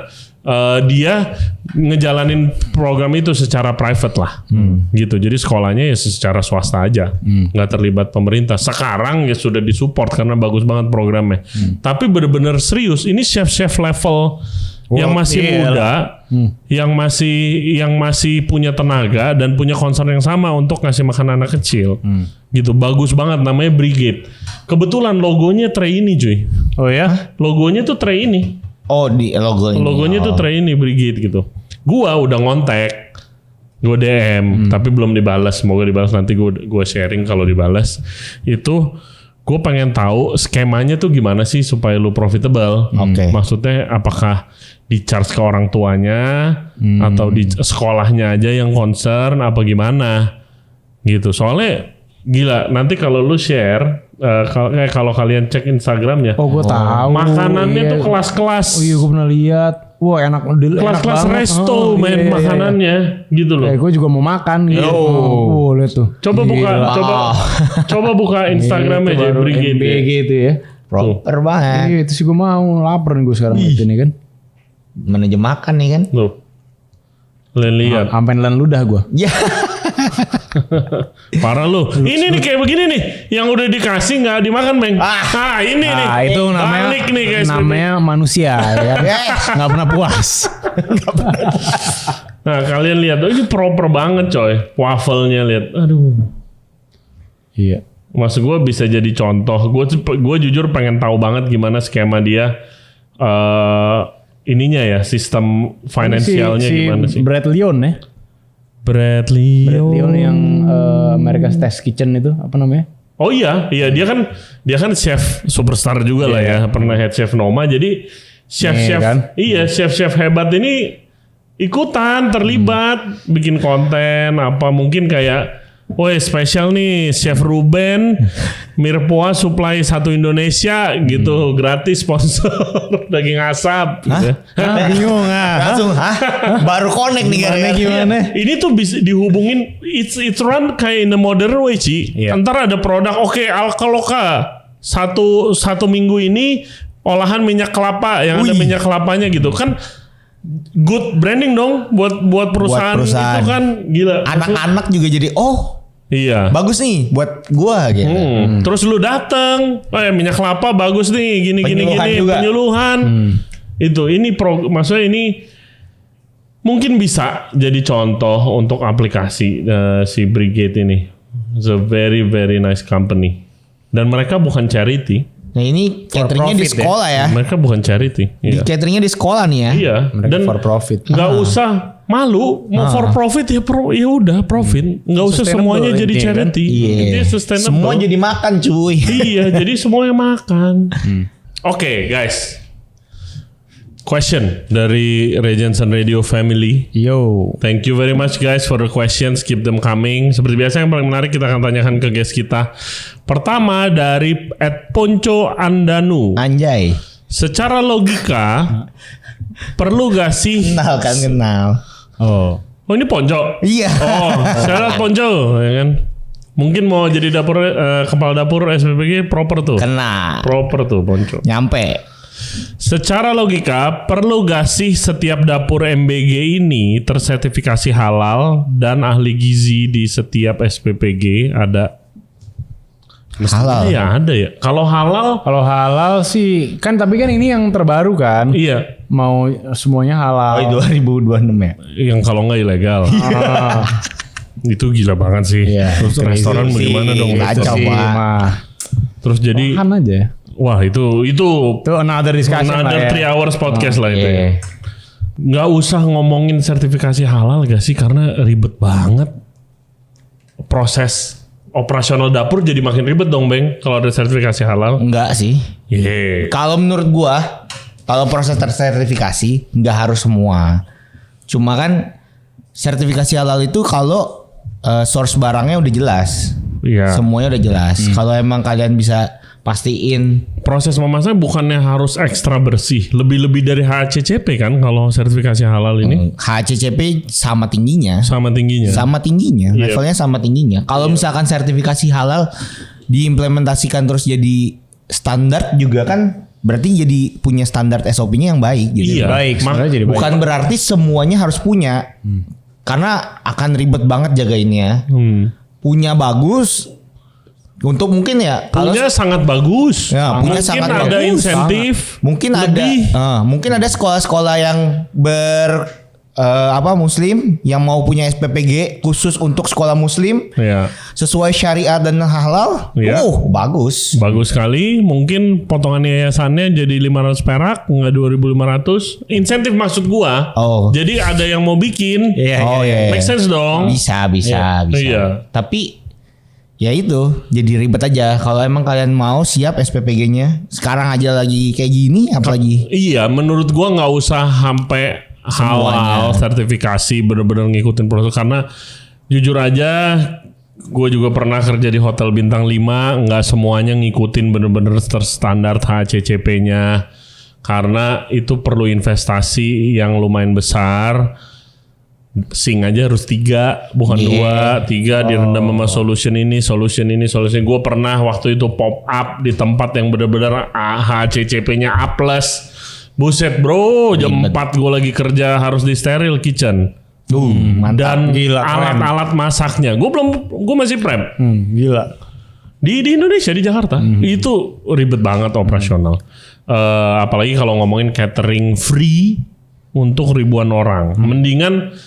dia ngejalanin program itu secara private lah, gitu. Jadi sekolahnya ya secara swasta aja, nggak terlibat pemerintah. Sekarang ya sudah disupport karena bagus banget programnya. Tapi benar-benar serius. Ini chef-chef level yang masih muda, yang masih punya tenaga dan punya concern yang sama untuk ngasih makan anak kecil, gitu. Bagus banget, namanya Brigade. Kebetulan logonya tray ini, cuy. Oh ya? Logonya tuh tray ini. Oh di logo ini. Logonya tuh tray ini Brigade gitu. Gua udah ngontek, gue DM, tapi belum dibalas. Semoga dibalas nanti. Gue sharing kalau dibalas. Itu gue pengen tahu skemanya tuh gimana sih supaya lu profitable. Oke. Maksudnya apakah di charge ke orang tuanya atau di sekolahnya aja yang concern apa gimana gitu. Soalnya gila, nanti kalau lu share, kalau kalian cek Instagramnya, Oh gue tahu. makanannya tuh kelas-kelas. Oh iya gue pernah lihat. Wah enak. Kelas-kelas resto main makanannya gitu loh. Gue juga mau makan gitu. Oh lihat tuh. Coba buka, coba buka Instagramnya aja Brigade. MBG itu ya. Proper banget. Iya itu sih gue mau. Lapar nih gue sekarang ini kan. Manajemen makan nih kan. Tuh. Lihat. Sampai nelan ludah gue. Ya. Parah lu. Ini nih kayak begini nih, yang udah dikasih nggak dimakan, Bang. Ini nih. Nah itu namanya Balik nih guys. namanya manusia ya. Nggak pernah puas. Nah, kalian lihat, ini proper banget, coy. Wafelnya lihat. Aduh. Iya. Maksud gue bisa jadi contoh. Gue jujur pengen tahu banget gimana skema dia. Ininya ya, sistem finansialnya gimana sih? Brad Leon ya. Brad Leon yang America's Test Kitchen itu apa namanya? Oh iya dia kan chef superstar juga lah ya, pernah head chef Noma. Jadi chef-chef kan? chef-chef hebat ini ikutan terlibat bikin konten apa mungkin kayak woi spesial nih Chef Ruben Mirpoa supply satu Indonesia gitu gratis sponsor daging asap gitu. Bingung Langsung baru connect nih gimana? Ini tuh bisa dihubungin it's run kayak in the modern way Ci. Ntar ada produk Alkaloka satu minggu ini olahan minyak kelapa yang ada minyak kelapanya gitu kan. Good branding dong buat perusahaan itu kan gila. Anak-anak juga jadi iya. Bagus nih buat gua gitu. Terus lu dateng, minyak kelapa bagus nih gini Juga. penyuluhan. Itu ini maksudnya ini mungkin bisa jadi contoh untuk aplikasi si Brigade ini. It's a very very nice company. Dan mereka bukan charity. Nah ini cateringnya di sekolah ya. Mereka bukan charity. Di cateringnya di sekolah nih ya. Iya. Dan for profit. Nggak usah malu mau for profit ya udah profit. Nggak usah semuanya jadi charity. Jadi sustainable. Semua jadi makan cuy. Iya, jadi semuanya makan. Oke, guys. question dari Regensen Radio Family. Yo. Thank you very much guys for the questions. Keep them coming. Seperti biasa yang paling menarik kita akan tanyakan ke guest kita. Pertama dari @Ponco Andanu. Anjay. Secara logika perlu gak sih? Kenal. Oh. Oh ini Ponco? Iya. Oh, saya lihat Ponco, ya kan? Mungkin mau jadi kepala dapur SPPG proper tuh. Kena. Proper tuh Ponco. Nyampe. Secara logika, perlu gak sih setiap dapur MBG ini tersertifikasi halal dan ahli gizi di setiap SPPG ada? Halal. Ya ada ya. Kalau halal Sih kan, tapi kan ini yang terbaru kan. iya. Mau semuanya halal. 2026 ya. Yang kalau nggak ilegal. Itu gila banget sih. Iya. Terus restoran mau sih. gimana dong? Kacau, Sih, Pak. mah. Terus jadi, Tahan aja. wah itu Itu another discussion lah another ya. 3 hours podcast lah itu. Iya. Ya. Nggak usah ngomongin sertifikasi halal gak sih? Karena ribet banget. Proses operasional dapur jadi makin ribet dong, Bang. Kalau ada sertifikasi halal. Enggak sih. Yeah. Kalau menurut gua, kalau proses tersertifikasi nggak harus semua. Cuma kan sertifikasi halal itu kalau source barangnya udah jelas. Iya. Semuanya udah jelas. Kalau emang kalian bisa pastiin Proses memasaknya bukannya harus ekstra bersih. Lebih-lebih dari HACCP kan kalau sertifikasi halal ini. HACCP sama tingginya. Sama tingginya. Sama tingginya, Iya. levelnya sama tingginya. Kalau misalkan sertifikasi halal diimplementasikan terus jadi standar juga kan berarti jadi punya standar SOP-nya yang baik gitu. Iya. Baik, sebenarnya jadi baik. Bukan berarti semuanya harus punya. Karena akan ribet banget jagainnya. Punya bagus untuk mungkin ya kalau Punya sangat bagus. Ya, punya Mungkin sangat ada bagus. insentif. mungkin lebih. mungkin ada sekolah-sekolah yang muslim yang mau punya SPPG khusus untuk sekolah muslim Ya. sesuai syariat dan halal. Iya. Bagus. Bagus sekali. Mungkin potongan yayasannya jadi 500 perak, nggak 2.500. Insentif maksud gua. Oh. Jadi ada yang mau bikin. Iya. Make sense dong. Bisa. Iya. Tapi ya itu jadi ribet aja. Kalau emang kalian mau siap SPPG-nya sekarang aja lagi kayak gini, apalagi Iya, menurut gua nggak usah sampai halal sertifikasi bener-bener ngikutin proses karena jujur aja gue juga pernah kerja di hotel bintang 5, nggak semuanya ngikutin bener-bener terstandar HACCP-nya karena itu perlu investasi yang lumayan besar. Sing aja harus 3 bukan 2, 3 direndam sama solution ini. Gue pernah waktu itu pop up di tempat yang bener-bener HACCP-nya A+. Buset bro, jam 4 gue lagi kerja harus di steril kitchen. mantap. Dan Gila, keren. alat-alat masaknya. Gue masih prep. Gila. Di Indonesia, di Jakarta. Itu ribet banget operasional. Apalagi kalau ngomongin catering free untuk ribuan orang. Mendingan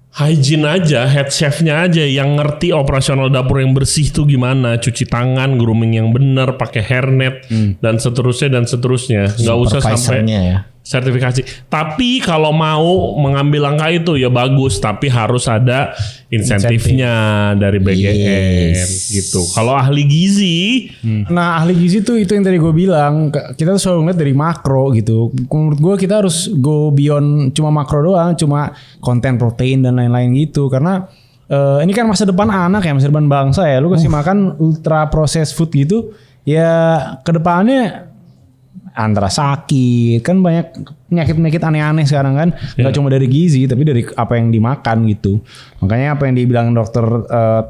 hygiene aja, head chefnya aja yang ngerti operasional dapur yang bersih tuh gimana, cuci tangan, grooming yang benar, pakai hairnet dan seterusnya. Nggak usah sampai Supervisornya ya. sertifikasi. Tapi kalau mau mengambil langkah itu ya bagus, tapi harus ada insentifnya dari BGN gitu. Kalau ahli gizi, Nah ahli gizi tuh itu yang tadi gue bilang, kita tuh selalu ngeliat dari makro gitu. Menurut gue kita harus go beyond cuma makro doang, cuma konten protein dan lain-lain gitu. Karena ini kan masa depan anak ya, masa depan bangsa ya. Lu kasih makan ultra processed food gitu, ya kedepannya antara sakit kan banyak penyakit aneh-aneh sekarang kan, nggak cuma dari gizi tapi dari apa yang dimakan gitu. Makanya apa yang dibilang dokter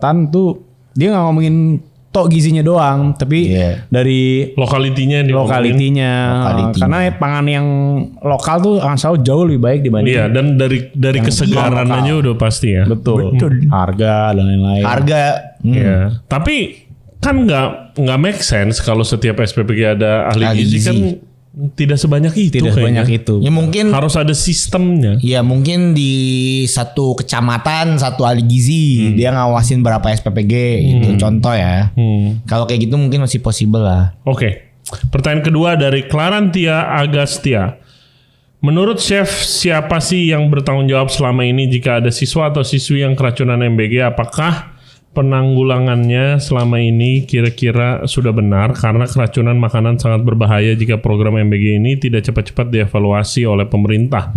Tan tuh dia nggak ngomongin tok gizinya doang, tapi dari lokalitinya lokalitinya. Karena pangan yang lokal tuh akan selalu jauh lebih baik dibanding. Iya, dan dari kesegaran aja udah pasti ya. Betul. Harga dan lain-lain. Harga. Iya. Tapi kan nggak make sense kalau setiap SPPG ada ahli Ahli gizi gizi. kan tidak sebanyak itu. Tidak kayaknya. sebanyak itu. Ya mungkin Harus ada sistemnya. ya mungkin di satu kecamatan satu ahli gizi dia ngawasin berapa SPPG gitu contoh ya. Kalau kayak gitu mungkin masih possible lah. Oke. Pertanyaan kedua dari Clarantia Agustia. Menurut chef, siapa sih yang bertanggung jawab selama ini jika ada siswa atau siswi yang keracunan MBG? Apakah penanggulangannya selama ini kira-kira sudah benar karena keracunan makanan sangat berbahaya jika program MBG ini tidak cepat-cepat dievaluasi oleh pemerintah.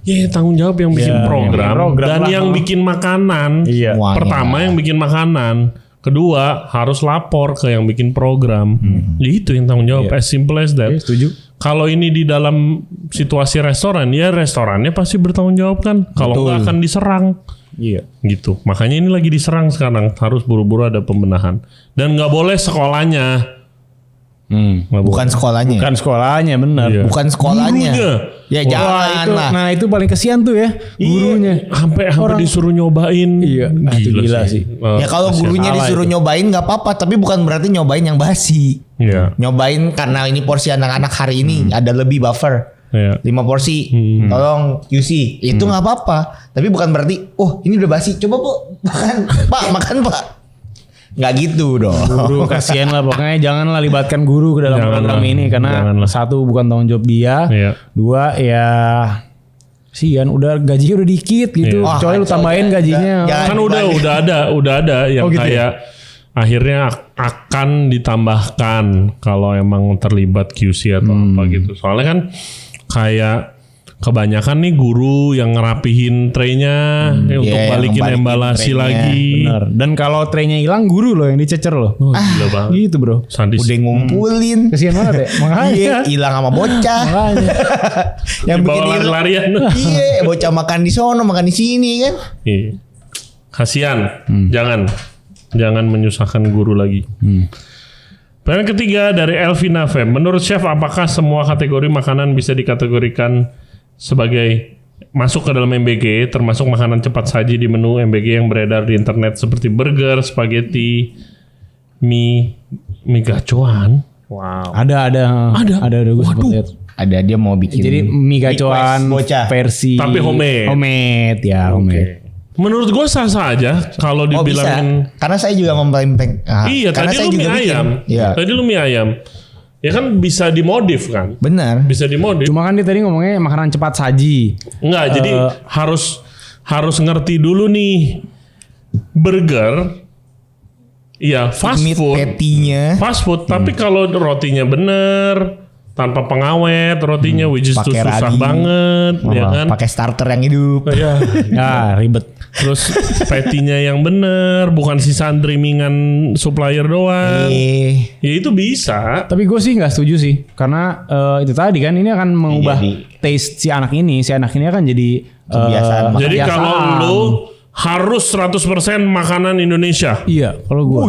Ya tanggung jawab yang bikin program dan lah, yang bikin makanan. Iya. Pertama yang bikin makanan, kedua harus lapor ke yang bikin program. Ya itu yang tanggung jawab. As simple as that. Setuju. Kalau ini di dalam situasi restoran, ya restorannya pasti bertanggung jawab kan. Kalau nggak akan diserang. Iya. Gitu. Makanya ini lagi diserang sekarang. Harus buru-buru ada pembenahan. Dan nggak boleh sekolahnya. Nggak Bukan sekolahnya. Bukan sekolahnya benar. Iya. Bukan sekolahnya. Gurunya. Ya Wah, jangan itu, lah. nah itu paling kesian tuh ya gurunya. Sampai Orang- disuruh nyobain. Iya, itu gila sih. Ya kalau kasihan. gurunya salah disuruh itu. nyobain nggak apa-apa, tapi bukan berarti nyobain yang basi. Iya. Nyobain karena ini porsi anak-anak hari ini ada lebih buffer. Iya. 5 porsi, tolong QC. Itu nggak apa-apa. Tapi bukan berarti, oh ini udah basi. Coba Bu, makan Pak, makan Pak. Nggak gitu dong. Guru kasihan lah pokoknya janganlah libatkan guru ke dalam Janganlah. program ini karena Janganlah. satu bukan tanggung jawab dia, Iya. dua ya kasihan udah gajinya udah dikit gitu, Iya. kecuali lu Wah, tambahin kacau, gajinya. jangan. Kan udah ada yang Oh, gitu kayak akhirnya akan ditambahkan kalau emang terlibat QC atau apa gitu. Soalnya kan kayak kebanyakan nih guru yang ngerapihin traynya untuk Iya, yang balikin balikin emballasi tray-nya. lagi. Bener. Dan kalau traynya hilang guru loh yang dicecer loh. Oh, gila banget. Gitu bro. Sadis. Udah ngumpulin. Kasihan banget ya. Iya, Makanya. hilang sama bocah. Makanya. Yang Dibawa bikin lari-larian. Iya, bocah makan di sono, makan di sini kan. Iya. Kasihan. Jangan menyusahkan guru lagi. Pertanyaan ketiga dari Elvina Fem. Menurut chef, apakah semua kategori makanan bisa dikategorikan sebagai masuk ke dalam MBG, termasuk makanan cepat saji di menu MBG yang beredar di internet seperti burger, spaghetti, mie gacoan? Wow. Ada gue sempet Waduh. lihat. Ada dia mau bikin. Jadi mie gacoan request bocah. versi Tapi homemade. Homemade ya, homemade. Menurut gue sah-sah aja kalau Oh bisa, dibilangin. karena saya juga mempelempeng. Iya, karena tadi saya lu juga mie bikin. ayam. Iya, Tadi lu mie ayam. Ya kan bisa dimodif kan? benar. Bisa dimodif. Cuma kan dia tadi ngomongnya makanan cepat saji. Enggak, jadi harus ngerti dulu nih. Burger iya fast Meat food. patty-nya Fast food, tapi kalau rotinya bener tanpa pengawet, rotinya which is tuh pakai susah ragi. banget, ya kan? pakai starter yang hidup. Iya. Ya ribet. Terus patty-nya yang bener, bukan sisaan trimingan supplier doang. Ya itu bisa. Tapi gue sih nggak setuju sih, karena itu tadi kan ini akan mengubah Jadi- taste si anak ini. Si anak ini akan jadi Kebiasaan makan. Jadi kalau lu harus 100% makanan Indonesia. iya, kalau gue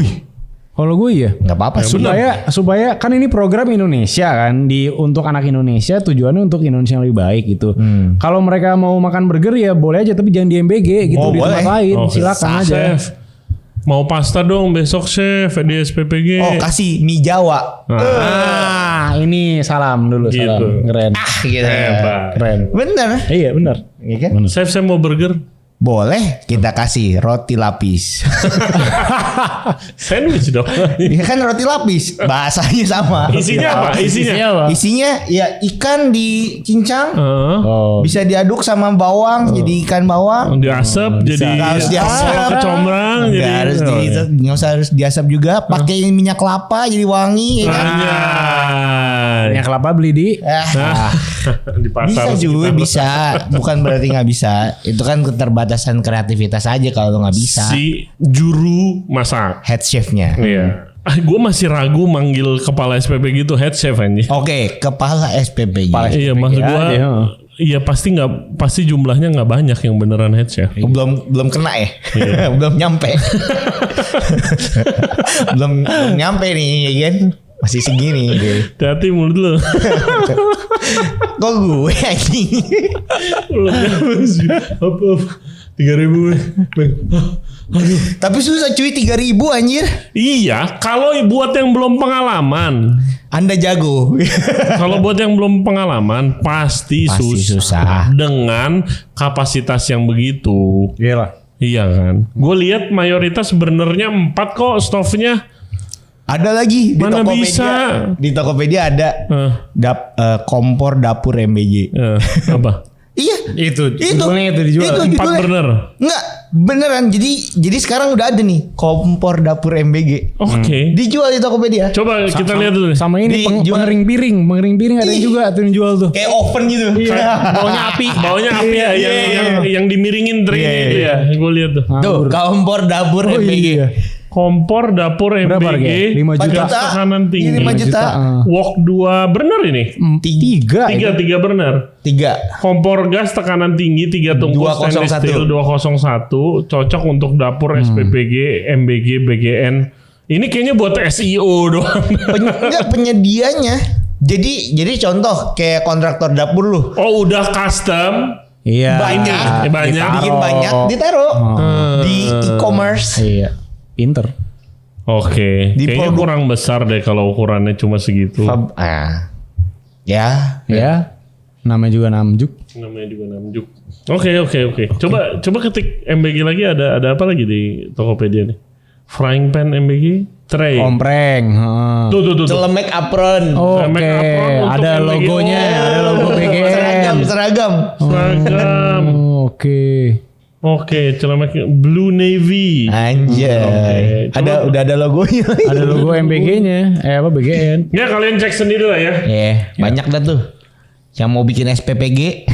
iya. Nggak apa-apa sih. Supaya kan ini program Indonesia kan untuk anak Indonesia, tujuannya untuk Indonesia yang lebih baik gitu. Kalau mereka mau makan burger ya boleh aja, tapi jangan di MBG gitu, Oh, di tempat boleh. lain Oh, silakan aja. Chef, mau pasta dong besok chef di SPPG. Oh kasih mie Jawa. Ah, ini salam dulu, Gitu. salam. Keren. Gitu. Hebat. Keren. Bener. Iya, benar. Iya kan? Chef saya mau burger. Boleh kita kasih roti lapis. Sandwich dong. Ini kan roti lapis. Bahasanya sama. Isinya apa? Isinya. Isinya ya ikan dicincang. Heeh. Oh. Bisa diaduk sama bawang jadi ikan bawang. diasap jadi Nggak harus diasap. kecombrang Nggak jadi harus nggak usah harus diasap juga. Pakai minyak kelapa jadi wangi. Ya kan? Anjay. Minyak kelapa beli di Ah, Di pasar bisa juga sekitar. bisa. Bukan berarti nggak bisa. Itu kan keterbatasan kreativitas aja kalau lo nggak bisa. Si juru masak. Head chefnya. Iya. Gue masih ragu manggil kepala SPP gitu head chef anjing. Oke, kepala SPPG. Iya maksud ya, gue. iya. Iya pasti jumlahnya nggak banyak yang beneran head chef. Belum kena ya. belum nyampe. belum nyampe nih ya kan. Masih segini deh. Hati-hati mulut lu. Kok gue anjing. Apa? 3.000. Aduh. Tapi susah cuy 3.000 anjir. Iya, kalau buat yang belum pengalaman, Anda jago. kalau buat yang belum pengalaman pasti Pasti susah. susah. Dengan kapasitas yang begitu. Iyalah. Iya kan. Gue lihat mayoritas sebenarnya 4 kok stove-nya. Ada lagi di Mana Tokopedia. bisa? Di Tokopedia ada kompor dapur MBG. Apa? Iya. Itu judulnya itu dijual. Itu 4 judulnya. burner. Enggak. beneran. Jadi sekarang udah ada nih kompor dapur MBG. Oke. Dijual di Tokopedia. Coba kita lihat dulu. Sama ini Dijual. pengering piring ada juga tuh yang jual tuh. Kayak oven gitu. Baunya api. Baunya api ya, yang dimiringin tray itu ya. Gue lihat tuh. Tuh, kompor dapur MBG. Iya. Kompor dapur Berapa MBG. harganya? 5 juta. Gas tekanan tinggi. 5 juta. Wok 2 burner ini. 3. 3 burner. 3. Kompor gas tekanan tinggi 3 tungku stainless 201. steel 201 cocok untuk dapur SPPG, MBG, BGN. Ini kayaknya buat SEO doang. Enggak penyedianya. Jadi contoh kayak kontraktor dapur lu. Oh, udah custom. Iya. Banyak. Banyak. Bikin banyak ditaruh di e-commerce. Iya. Pinter. Oke. Di Kayaknya produk- kurang besar deh kalau ukurannya cuma segitu. Ya. Ya. Namanya juga namjuk. Namanya juga namjuk. Oke. Coba ketik MBG lagi, ada apa lagi di Tokopedia nih? Frying pan MBG, tray. Ompreng. Heeh. Tuh. Celemek apron. Oke, Make apron untuk ada MBG. logonya, ada logo BGN. Seragam. Seragam. Oke, celemek Blue Navy. Anjay. Oke, Udah ada logonya. Ada logo MBG-nya. BGN. Ya kalian cek sendiri lah ya. Banyak dah tuh. Yang mau bikin SPPG.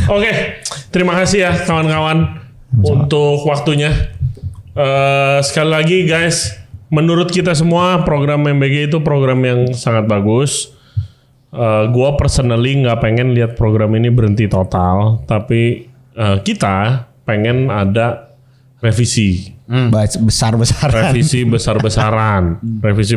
Oke, terima kasih ya kawan-kawan untuk waktunya. Sekali lagi guys, menurut kita semua program MBG itu program yang sangat bagus. Gua personally nggak pengen lihat program ini berhenti total, tapi kita pengen ada revisi. Besar-besaran. Revisi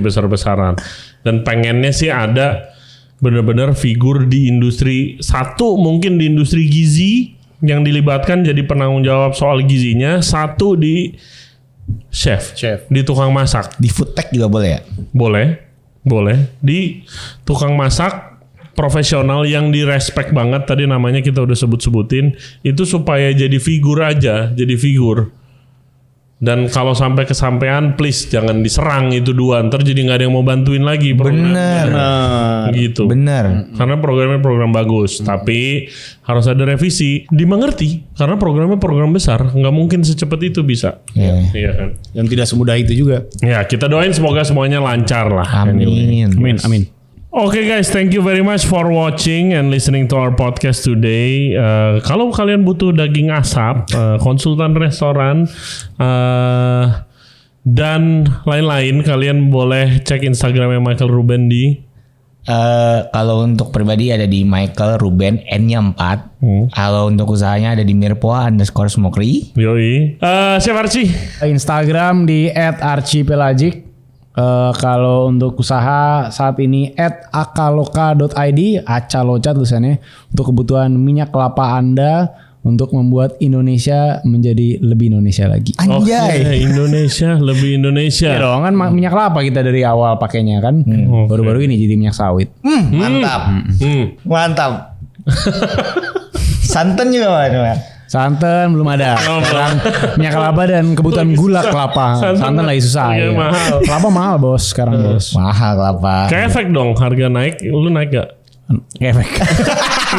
besar-besaran. Dan pengennya sih ada benar-benar figur di industri, satu mungkin di industri gizi yang dilibatkan jadi penanggung jawab soal gizinya, satu di chef. Di tukang masak. Di food tech juga boleh ya? Boleh. Di tukang masak profesional yang direspek banget, tadi namanya kita udah sebut-sebutin, itu supaya jadi figur aja, jadi figur. Dan kalau sampai kesampean, please jangan diserang itu dua, ntar jadi nggak ada yang mau bantuin lagi. Bener. Gitu. Bener. Karena programnya program bagus, tapi harus ada revisi, dimengerti. Karena programnya program besar, nggak mungkin secepat itu bisa. Iya kan. Dan tidak semudah itu juga. Ya kita doain semoga semuanya lancar lah. Anyway. Amin. Oke guys, thank you very much for watching and listening to our podcast today. Kalau kalian butuh daging asap, konsultan restoran, dan lain-lain, kalian boleh cek Instagramnya Michael Ruben di kalau untuk pribadi ada di Michael Ruben N-nya 4. Kalau untuk usahanya ada di Mirpoa_Smokri. Yoi. Chef Archie. Instagram di @archipelagic. Kalau untuk usaha saat ini @akaloka.id, acaloca tulisannya, untuk kebutuhan minyak kelapa Anda untuk membuat Indonesia menjadi lebih Indonesia lagi. Anjay. Oke, Indonesia lebih Indonesia. Ya dong, kan minyak kelapa kita dari awal pakainya kan. Baru-baru ini jadi minyak sawit. Mantap. Santan juga ada. Santan belum ada. Sekarang minyak kelapa dan kebutuhan gula kelapa. Santan lagi susah. Iya, Ya. mahal. Kelapa mahal bos sekarang bos. Mahal kelapa. Kayak efek dong, harga naik, lu naik gak? Efek.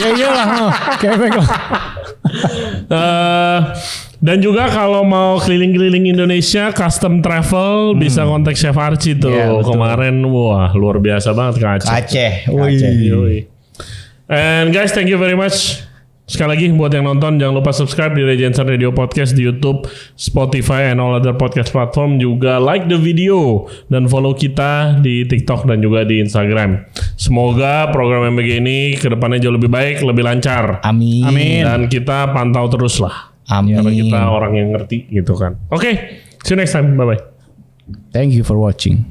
Ya iyalah, efek lah. Dan juga kalau mau keliling-keliling Indonesia, custom travel, bisa kontak Chef Archie tuh. Iya, betul. Kemarin, wah luar biasa banget ke Aceh. Aceh. Yoi. And guys, thank you very much. Sekali lagi buat yang nonton, jangan lupa subscribe di Regensen Radio Podcast di YouTube, Spotify, and all other podcast platform. Juga like the video dan follow kita di TikTok dan juga di Instagram. Semoga program MBG ini kedepannya jauh lebih baik, lebih lancar. Amin. Dan kita pantau terus lah. Amin. Karena kita orang yang ngerti gitu kan. Oke, see you next time. Bye-bye. Thank you for watching.